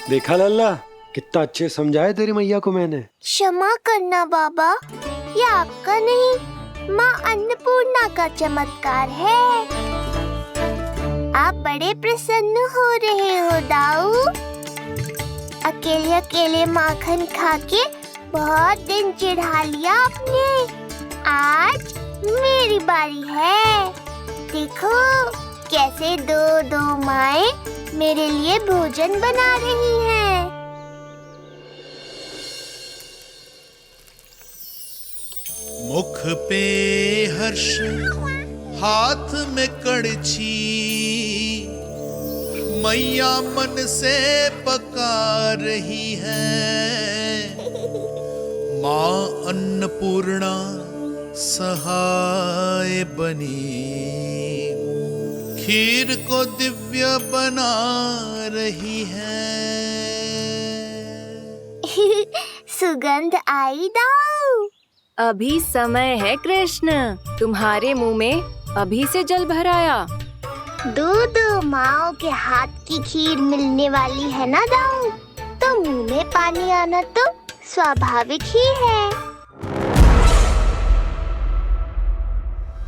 देखा लल्ला, कितना अच्छे समझाया तेरी मैया को मैंने। क्षमा करना बाबा, ये आपका नहीं, माँ अन्नपूर्णा का चमत्कार है। आप बड़े प्रसन्न हो रहे हो दाऊ। अकेले अकेले माखन खा के बहुत दिन चिढ़ा लिया आपने। आज मेरी बारी है। देखो कैसे दो दो माएं मेरे लिए भोजन बना रही हैं। मुख पे हर्ष, हाथ में कड़छी, मैया मन से पका रही है। माँ अन्नपूर्णा सहाय बनी, खीर को दिव्य बना रही है। सुगंध आई दाऊ। अभी समय है कृष्ण, तुम्हारे मुंह में अभी से जल भर आया। दो माओ के हाथ की खीर मिलने वाली है ना दाऊ, तो मुंह में पानी आना तो स्वाभाविक ही है।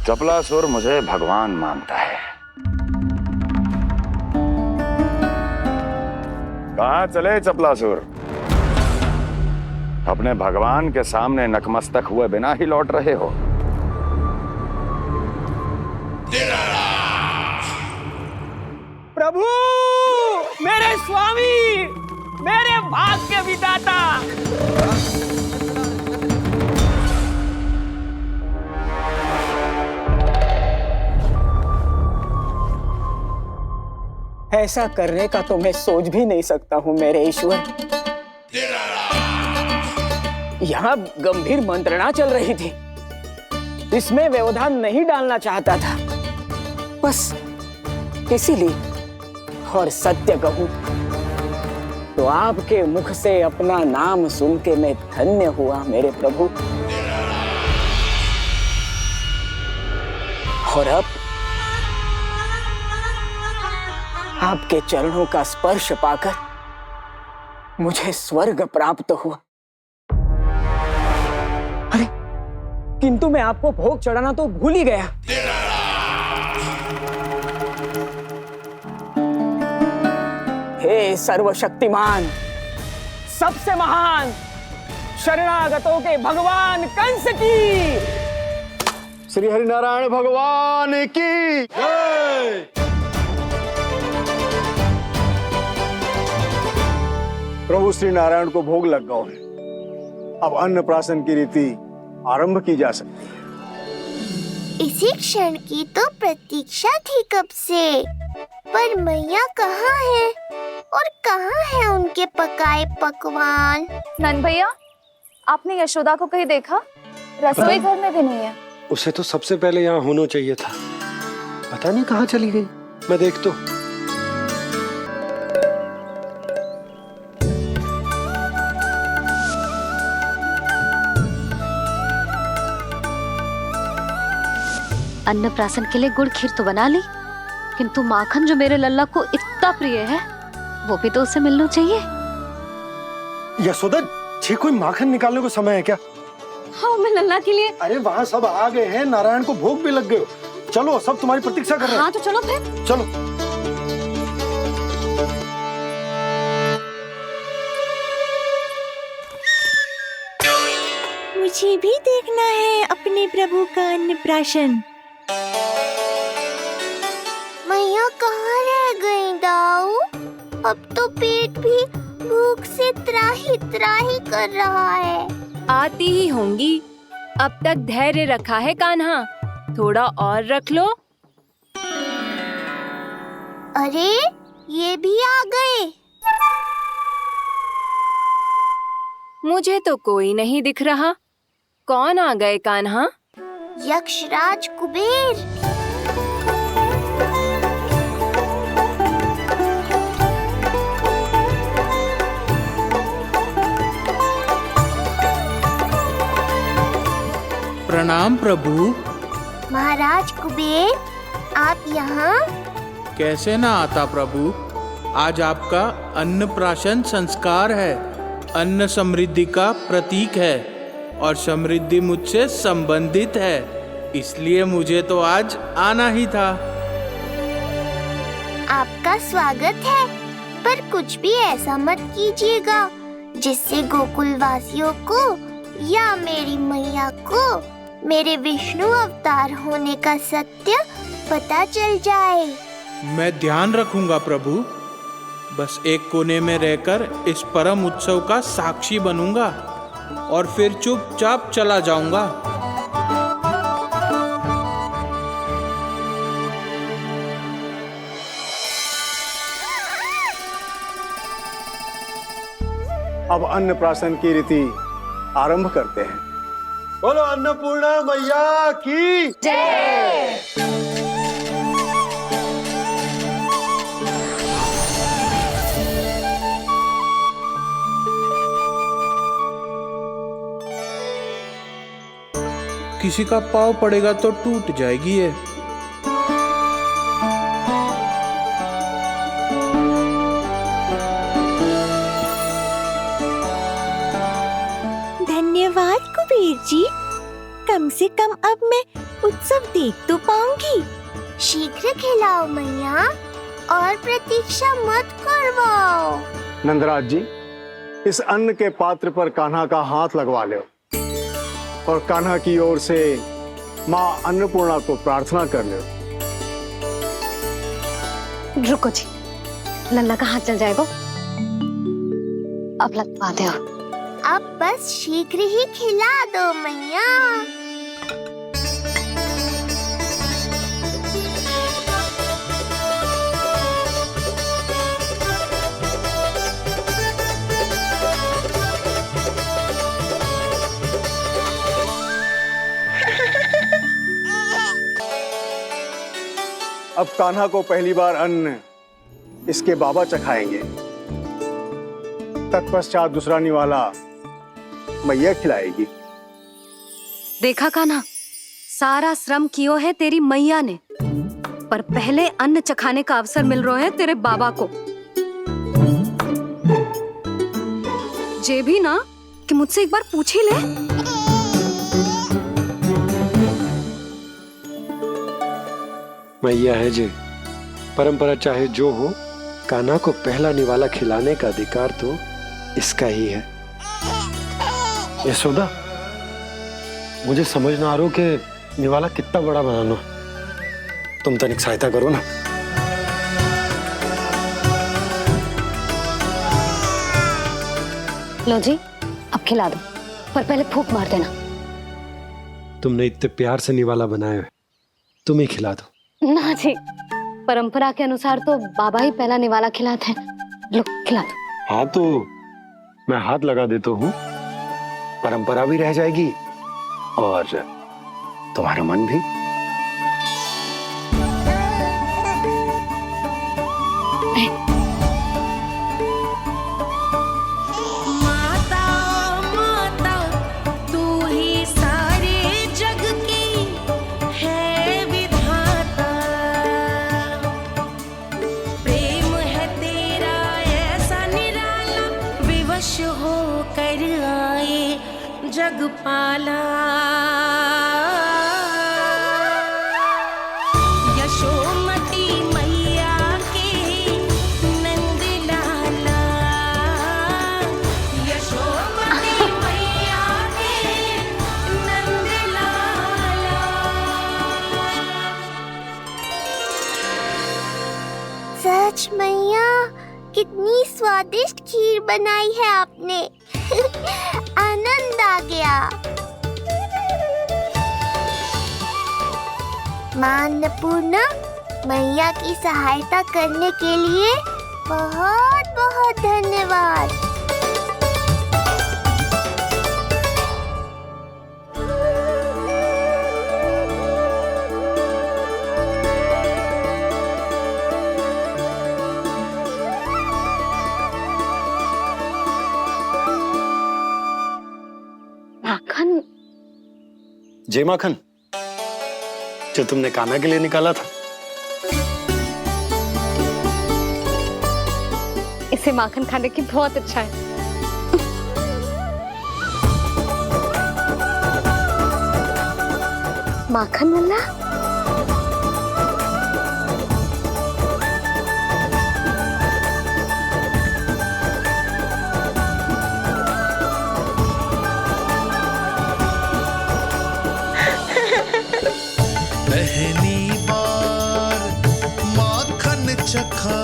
चपलासुर मुझे भगवान मानता है। कहाँ चले चपलासुर? अपने भगवान के सामने नतमस्तक हुए बिना ही लौट रहे हो। प्रभु, मेरे स्वामी, मेरे भाग्य विधाता। ऐसा करने का तो मैं सोच भी नहीं सकता हूँ मेरे ईश्वर। यहाँ गंभीर मंत्रणा चल रही थी, इसमें व्यवधान नहीं डालना चाहता था, बस इसीलिए। और सत्य कहूं तो आपके मुख से अपना नाम सुन के मैं धन्य हुआ मेरे प्रभु। और अब आपके चरणों का स्पर्श पाकर मुझे स्वर्ग प्राप्त हुआ। अरे किंतु मैं आपको भोग चढ़ाना तो भूल ही गया। हे सर्वशक्तिमान, सबसे महान, शरणागतों के भगवान कंस की, श्री हरिनारायण भगवान की जय। प्रभु श्री नारायण को भोग लग गया है, अब अन्नप्राशन की रीति आरंभ की जा सकती है। इसी क्षण की तो प्रतीक्षा थी कब से, पर मैया कहाँ है और कहाँ है उनके पकाए पकवान? नंद भैया, आपने यशोदा को कहीं देखा? रसोई घर में भी नहीं है। उसे तो सबसे पहले यहाँ होना चाहिए था, पता नहीं कहाँ चली गई। मैं देख तो। अन्नप्राशन के लिए गुड़ खीर तो बना ली, किंतु माखन जो मेरे लल्ला को इतना प्रिय है वो भी तो उसे मिलना चाहिए। यशोदा, छे कोई माखन निकालने को समय है क्या? हाँ, मैं लल्ला के लिए। अरे वहाँ सब आ गए हैं, नारायण को भोग भी लग गए। चलो, सब तुम्हारी प्रतीक्षा कर रहे हैं। हाँ तो चलो फिर। चलो। मुझे भी देखना है अपने प्रभु का अन्नप्राशन। कहाँ रह गई दाऊ? अब तो पेट भी भूख से त्राही त्राही कर रहा है। आती ही होंगी। अब तक धैर्य रखा है कान्हा, थोड़ा और रख लो। अरे ये भी आ गए। मुझे तो कोई नहीं दिख रहा। कौन आ गए कान्हा? यक्षराज कुबेर। प्रणाम प्रभु। महाराज कुबेर, आप यहाँ? कैसे ना आता प्रभु। आज आपका अन्नप्राशन संस्कार है। अन्न समृद्धि का प्रतीक है और समृद्धि मुझसे संबंधित है, इसलिए मुझे तो आज आना ही था। आपका स्वागत है, पर कुछ भी ऐसा मत कीजिएगा जिससे गोकुल वासियों को या मेरी मैया को मेरे विष्णु अवतार होने का सत्य पता चल जाए। मैं ध्यान रखूंगा प्रभु। बस एक कोने में रहकर इस परम उत्सव का साक्षी बनूंगा और फिर चुपचाप चला जाऊंगा। अब अन्नप्राशन की रीति आरंभ करते हैं। बोलो अन्नपूर्णा मैया की जय। किसी का पाँव पड़ेगा तो टूट जाएगी ये। धन्यवाद कुबेर जी। कम से कम अब मैं उत्सव देख तो पाऊंगी। शीघ्र खिलाओ मैया और प्रतीक्षा मत करवाओ। नंदराज जी, इस अन्न के पात्र पर कान्हा का हाथ लगवा लो और कान्हा की ओर से माँ अन्नपूर्णा को प्रार्थना कर लो। रुको जी, लल्ला का हाथ चल जाएगा। अब लगवा दो। अब बस शीघ्र ही खिला दो मैया। अब कान्हा को पहली बार अन्न इसके बाबा चखाएंगे। तत्पश्चात दूसरा निवाला मैया खिलाएगी। देखा कान्हा, सारा श्रम कियो है तेरी मैया ने, पर पहले अन्न चखाने का अवसर मिल रहा है तेरे बाबा को। जे भी ना कि मुझसे एक बार पूछ ही ले। मैया है जी, परंपरा चाहे जो हो, कान्हा को पहला निवाला खिलाने का अधिकार तो इसका ही है। यशोदा, मुझे समझ ना आ रहा कि निवाला कितना बड़ा बनाना। तुम तनिक सहायता करो ना। लो जी, अब खिला दो, पर पहले फूंक मार देना। तुमने इतने प्यार से निवाला बनाया है, तुम ही खिला दो। ना जी, परंपरा के अनुसार तो बाबा ही पहला निवाला खिलाते हैं। लो खिला दो। हाँ तो मैं हाथ लगा देता हूँ, परंपरा भी रह जाएगी और तुम्हारा मन भी। जगपाला यशोमती मैया के नंद लाला, यशोमती मैया के नंद लाला। स्वादिष्ट खीर बनाई है आपने। आनंद आ गया। मां अन्नपूर्णा, मैया की सहायता करने के लिए बहुत बहुत धन्यवाद। माखन? जय माखन, जो तुमने कान्हा के लिए निकाला था। इसे माखन खाने की बहुत इच्छा है। माखन लल्ला, पहली बार माखन चखा,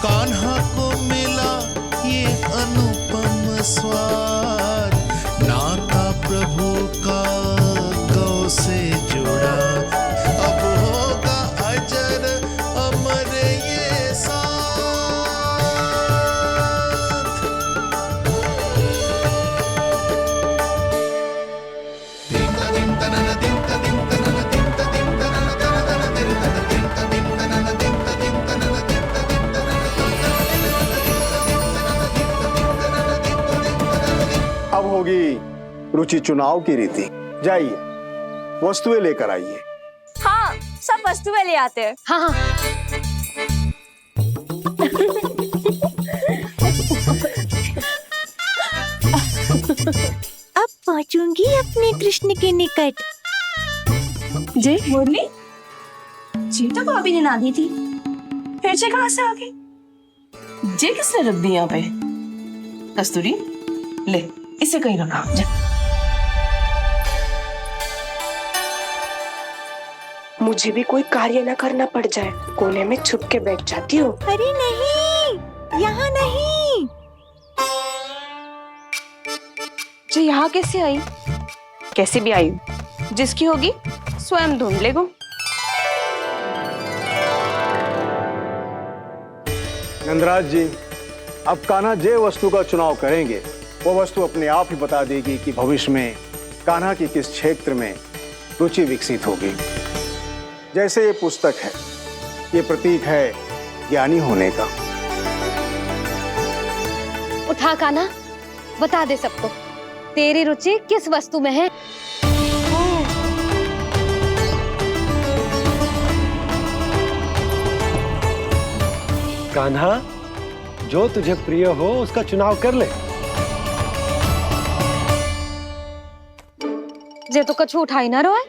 कान्हा को मिला ये अनुपम स्वाद। नाता प्रभु का गौ से जुड़ा, अब होगा अजर अमर ये साथ। अब होगी रुचि चुनाव की रीति। जाइए, वस्तुएं लेकर आइए। हाँ, सब वस्तुएं ले आते हैं। हाँ हाँ। अब पहुंचूंगी अपने कृष्ण के निकट। जी मुरली, जी तो भाभी ने ना दी थी, फिर से कहाँ से आ गई? जे किसने रख दी यहाँ पे? कस्तूरी, ले इसे कहीं रखा जा। मुझे भी कोई कार्य न करना पड़ जाए, कोने में छुप के बैठ जाती हूँ। अरे नहीं, यहाँ नहीं। जो यहाँ कैसे आई? कैसे भी आई, जिसकी होगी स्वयं ढूंढ लेगो। नंदराज जी, अब कान्हा जे वस्तु का चुनाव करेंगे, वो वस्तु अपने आप ही बता देगी कि भविष्य में कान्हा की किस क्षेत्र में रुचि विकसित होगी। जैसे ये पुस्तक है, ये प्रतीक है ज्ञानी होने का। उठा कान्हा, बता दे सबको तेरी रुचि किस वस्तु में है। कान्हा, जो तुझे प्रिय हो उसका चुनाव कर ले। जे तो कछु उठाई ना रोए।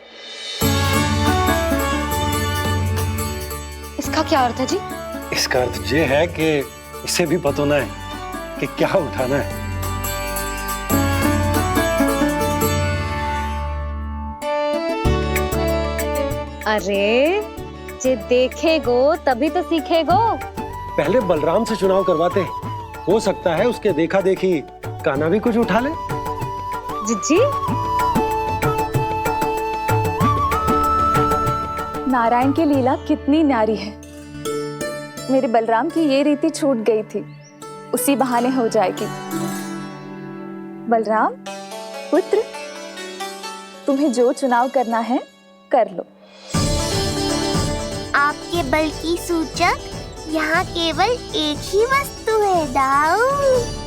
इसका क्या अर्थ है जी? इसका अर्थ ये है कि इसे भी पता ना है कि क्या उठाना है। अरे, जे देखेगो तभी तो सीखेगो। पहले बलराम से चुनाव करवाते, हो सकता है उसके देखा देखी कान्हा भी कुछ उठा ले। जिज्जी, नारायण की लीला कितनी न्यारी है। मेरे बलराम की ये रीति छूट गई थी, उसी बहाने हो जाएगी। बलराम पुत्र, तुम्हें जो चुनाव करना है कर लो। आपके बल की सूचक यहाँ केवल एक ही वस्तु है, दाऊ।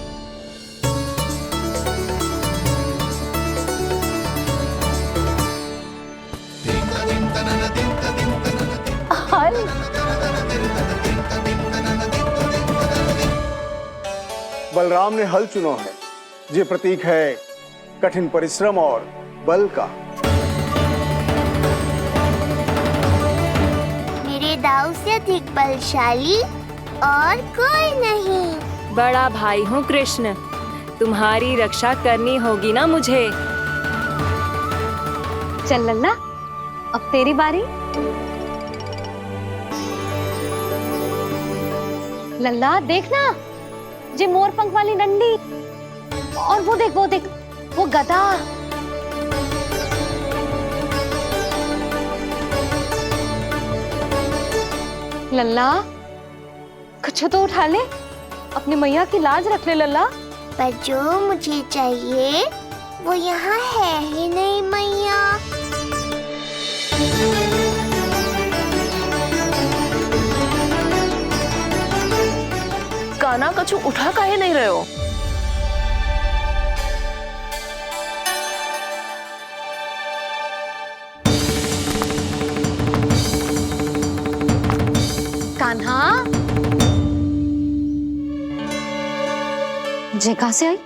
बलराम ने हल चुना है, ये प्रतीक है कठिन परिश्रम और बल का। मेरे दाऊ से अधिक बलशाली और कोई नहीं। बड़ा भाई हूँ कृष्ण, तुम्हारी रक्षा करनी होगी ना मुझे। चल लल्ला, अब तेरी बारी। लल्ला देखना, जे मोर पंख वाली डंडी, और वो देख वो गधा। लल्ला कुछ तो उठा ले, अपनी मैया की लाज रख ले लल्ला। पर जो मुझे चाहिए वो यहाँ है ही नहीं मैया। कान्हा कछु उठा काहे नहीं रहे हो? कान्हा जे कहां से आई?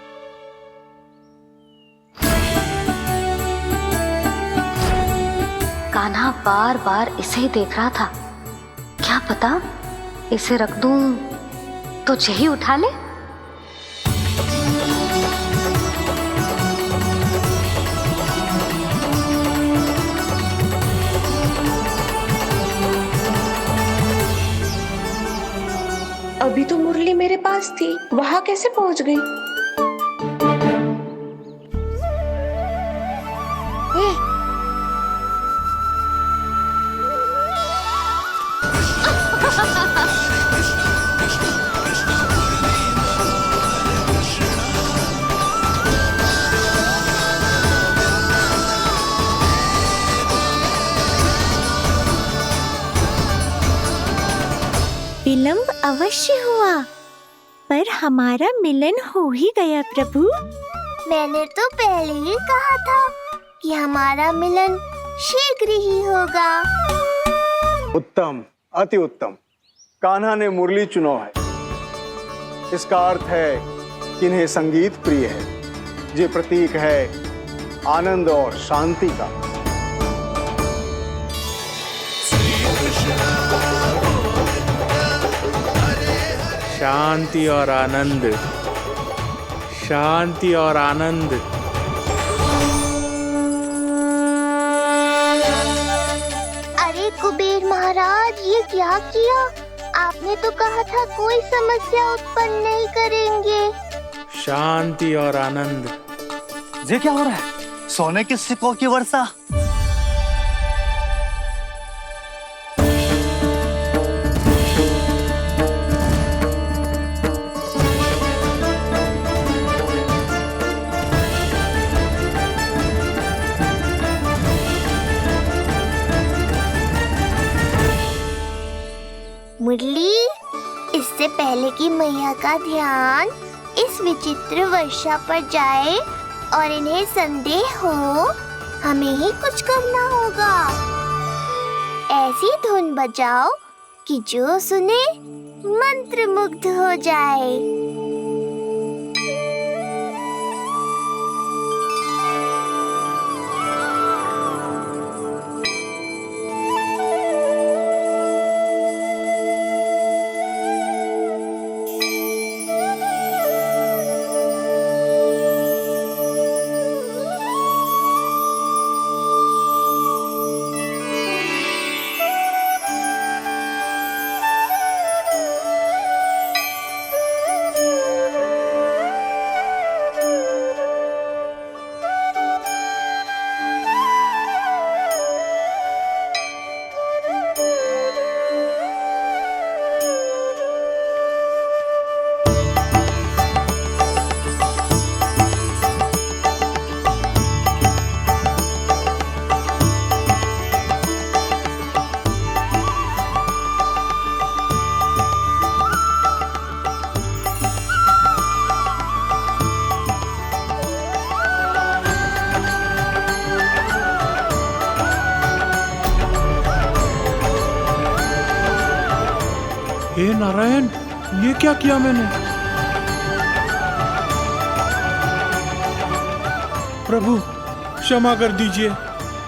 कान्हा बार बार इसे ही देख रहा था। क्या पता इसे रख दूं तो यही उठा ले। अभी तो मुरली मेरे पास थी, वहां कैसे पहुंच गई? विलंब अवश्य हुआ, पर हमारा मिलन हो ही गया प्रभु। मैंने तो पहले ही कहा था कि हमारा मिलन शीघ्र ही होगा। उत्तम, अति उत्तम। कान्हा ने मुरली चुना है, इसका अर्थ है कि इन्हें संगीत प्रिय है, ये प्रतीक है आनंद और शांति का। शांति और आनंद, शांति और आनंद। अरे कुबेर महाराज, ये क्या किया? आपने तो कहा था कोई समस्या उत्पन्न नहीं करेंगे। शांति और आनंद। ये क्या हो रहा है? सोने के सिक्कों की वर्षा। मुरली, इससे पहले कि मैया का ध्यान इस विचित्र वर्षा पर जाए और इन्हें संदेह हो, हमें ही कुछ करना होगा। ऐसी धुन बजाओ कि जो सुने मंत्रमुग्ध हो जाए। हे नारायण, ये क्या किया मैंने? प्रभु क्षमा कर दीजिए,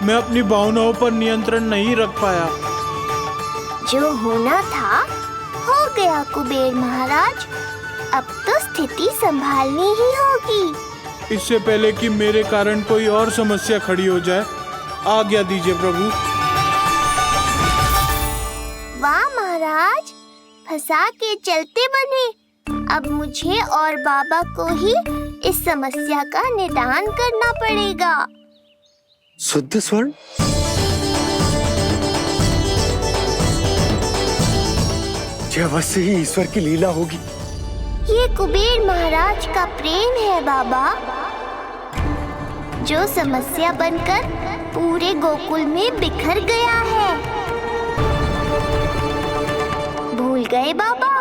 मैं अपनी भावनाओं पर नियंत्रण नहीं रख पाया। जो होना था हो गया कुबेर महाराज, अब तो स्थिति संभालनी ही होगी। इससे पहले कि मेरे कारण कोई और समस्या खड़ी हो जाए, आज्ञा दीजिए प्रभु। वाह महाराज, फंसा के चलते बने। अब मुझे और बाबा को ही इस समस्या का निदान करना पड़ेगा। शुद्ध स्वर्ण? यह अवश्य ही ईश्वर की लीला होगी। ये कुबेर महाराज का प्रेम है बाबा, जो समस्या बनकर पूरे गोकुल में बिखर गया है। भूल गए बाबा,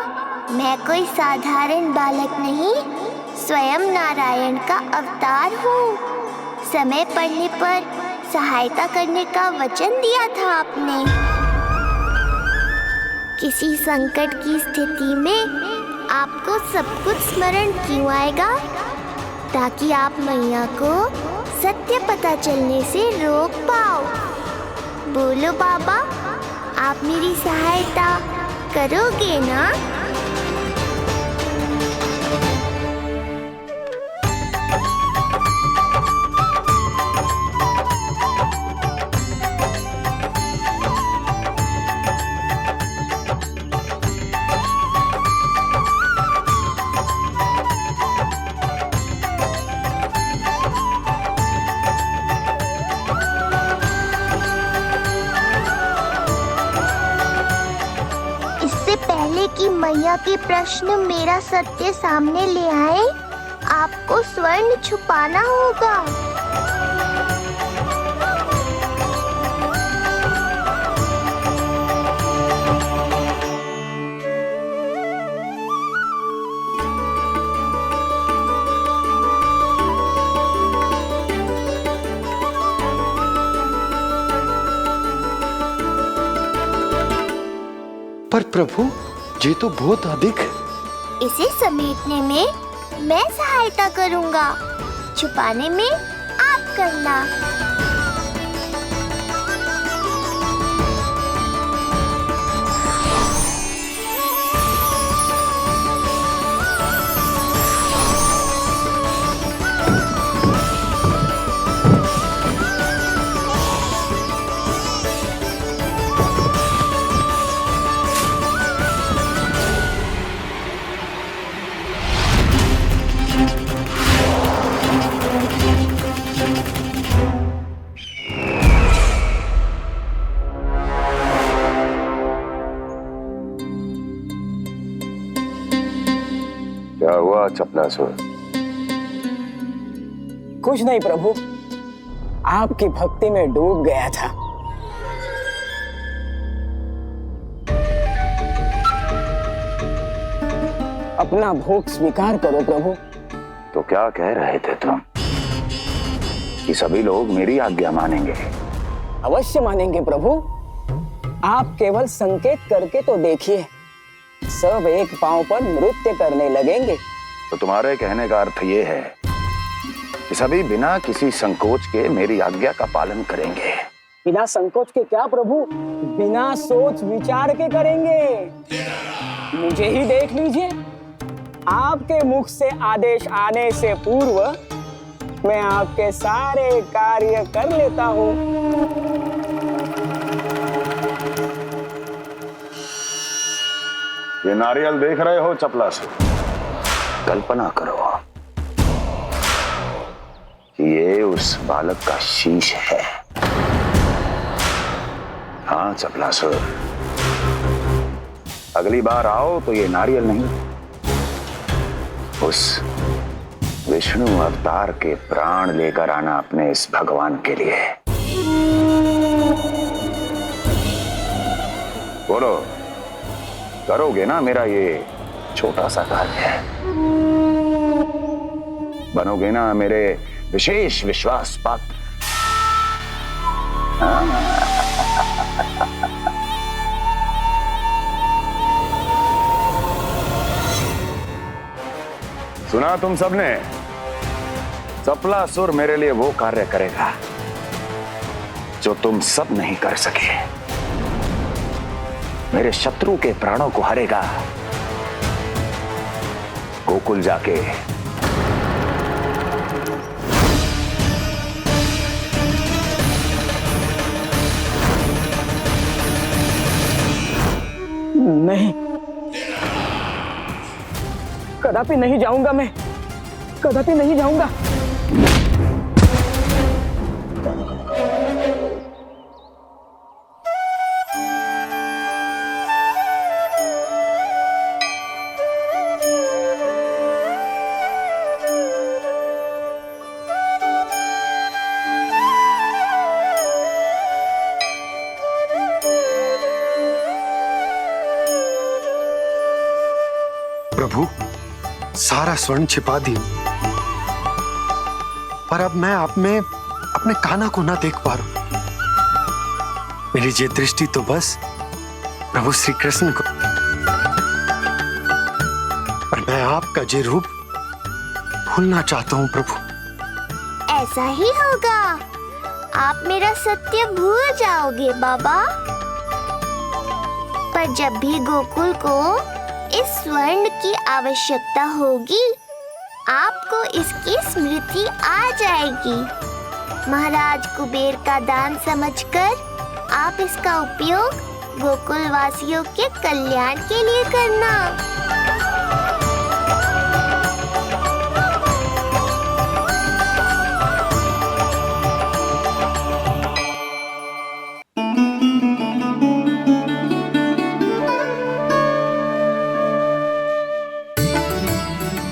मैं कोई साधारण बालक नहीं, स्वयं नारायण का अवतार हूँ। समय पड़ने पर सहायता करने का वचन दिया था आपने। किसी संकट की स्थिति में आपको सब कुछ स्मरण क्यों आएगा? ताकि आप मैया को सत्य पता चलने से रोक पाओ। बोलो बाबा, आप मेरी सहायता करोगे ना? कि मैया के प्रश्न मेरा सत्य सामने ले आए, आपको स्वर्ण छुपाना होगा। पर प्रभु, ये तो बहुत अधिक। इसे समेटने में मैं सहायता करूंगा, छुपाने में आप करना। क्या हुआ चपलासुर? कुछ नहीं प्रभु, आपकी भक्ति में डूब गया था। अपना भोग स्वीकार करो प्रभु। तो क्या कह रहे थे तुम कि सभी लोग मेरी आज्ञा मानेंगे? अवश्य मानेंगे प्रभु, आप केवल संकेत करके तो देखिए, सब एक पांव पर नृत्य करने लगेंगे। तो तुम्हारे कहने का अर्थ ये है कि सभी बिना किसी संकोच के मेरी आज्ञा का पालन करेंगे? बिना संकोच के क्या प्रभु, बिना सोच विचार के करेंगे। मुझे ही देख लीजिए, आपके मुख से आदेश आने से पूर्व मैं आपके सारे कार्य कर लेता हूँ। ये नारियल देख रहे हो चपलासुर? कल्पना करो कि ये उस बालक का शीश है। हाँ चपलासुर, अगली बार आओ तो ये नारियल नहीं, उस विष्णु अवतार के प्राण लेकर आना अपने इस भगवान के लिए। बोलो, करोगे ना मेरा ये छोटा सा कार्य? बनोगे ना मेरे विशेष विश्वास पात्र? सुना तुम सबने? चपलासुर मेरे लिए वो कार्य करेगा जो तुम सब नहीं कर सके। मेरे शत्रु के प्राणों को हरेगा, गोकुल जाके नहीं, कदापि नहीं जाऊंगा, मैं कदापि नहीं जाऊंगा। प्रभु, सारा स्वर्ण छिपा दी, पर अब मैं आप में अपने कान्हा को ना देख पा रहा हूं। मेरी ये दृष्टि तो बस प्रभु श्री कृष्ण को, पर मैं आपका ये रूप भूलना चाहता हूं प्रभु। ऐसा ही होगा, आप मेरा सत्य भूल जाओगे बाबा। पर जब भी गोकुल को इस स्वर्ण की आवश्यकता होगी, आपको इसकी स्मृति आ जाएगी। महाराज कुबेर का दान समझकर आप इसका उपयोग गोकुल वासियों के कल्याण के लिए करना।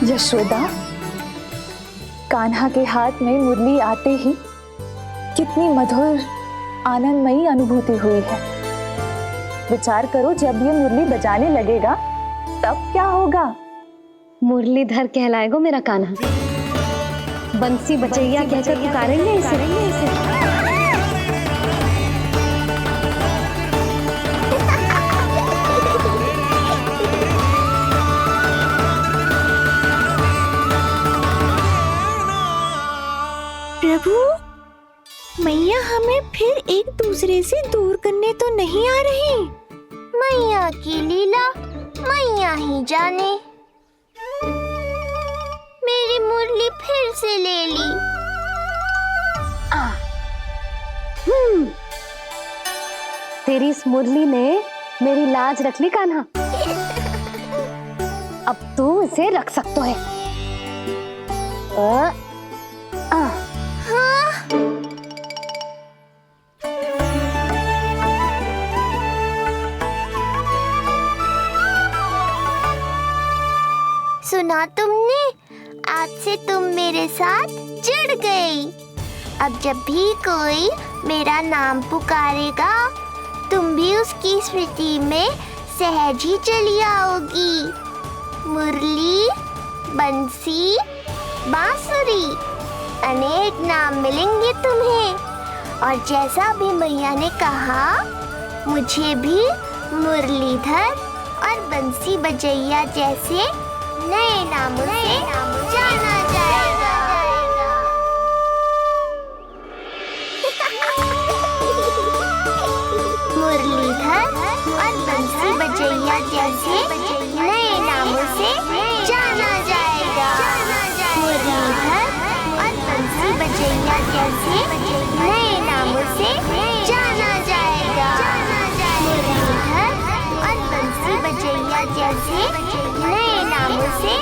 यशोदा, कान्हा के हाथ में मुरली आते ही कितनी मधुर आनंदमयी अनुभूति हुई है। विचार करो, जब ये मुरली बजाने लगेगा तब क्या होगा? मुरलीधर कहलाएगा मेरा कान्हा। बंसी बचैया कहकर पुकारेंगे इसे। प्रभु, मैया हमें फिर एक दूसरे से दूर करने तो नहीं आ रही। मैया की लीला मैया ही जाने। मेरी मुरली फिर से ले ली। तेरी इस मुरली ने मेरी लाज रख ली कान्हा। अब तू इसे रख सकता है। सुना तुमने? आज से तुम मेरे साथ जुड़ गई। अब जब भी कोई मेरा नाम पुकारेगा, तुम भी उसकी स्मृति में सहज ही चली आओगी। मुरली, बंसी, बांसुरी, अनेक नाम मिलेंगे तुम्हें। और जैसा भी मैया ने कहा, मुझे भी मुरलीधर और बंसी बजैया जैसे नए नामों से जाना जाएगा। मुरलीधर और बंसी बजैया जैसे नए नामों से जाना जाएगा। मुरलीधर और बंसी बजैया जैसे नए नामों से जाना जाएगा। मुरलीधर और बंसी बजैया जैसे नए नामों से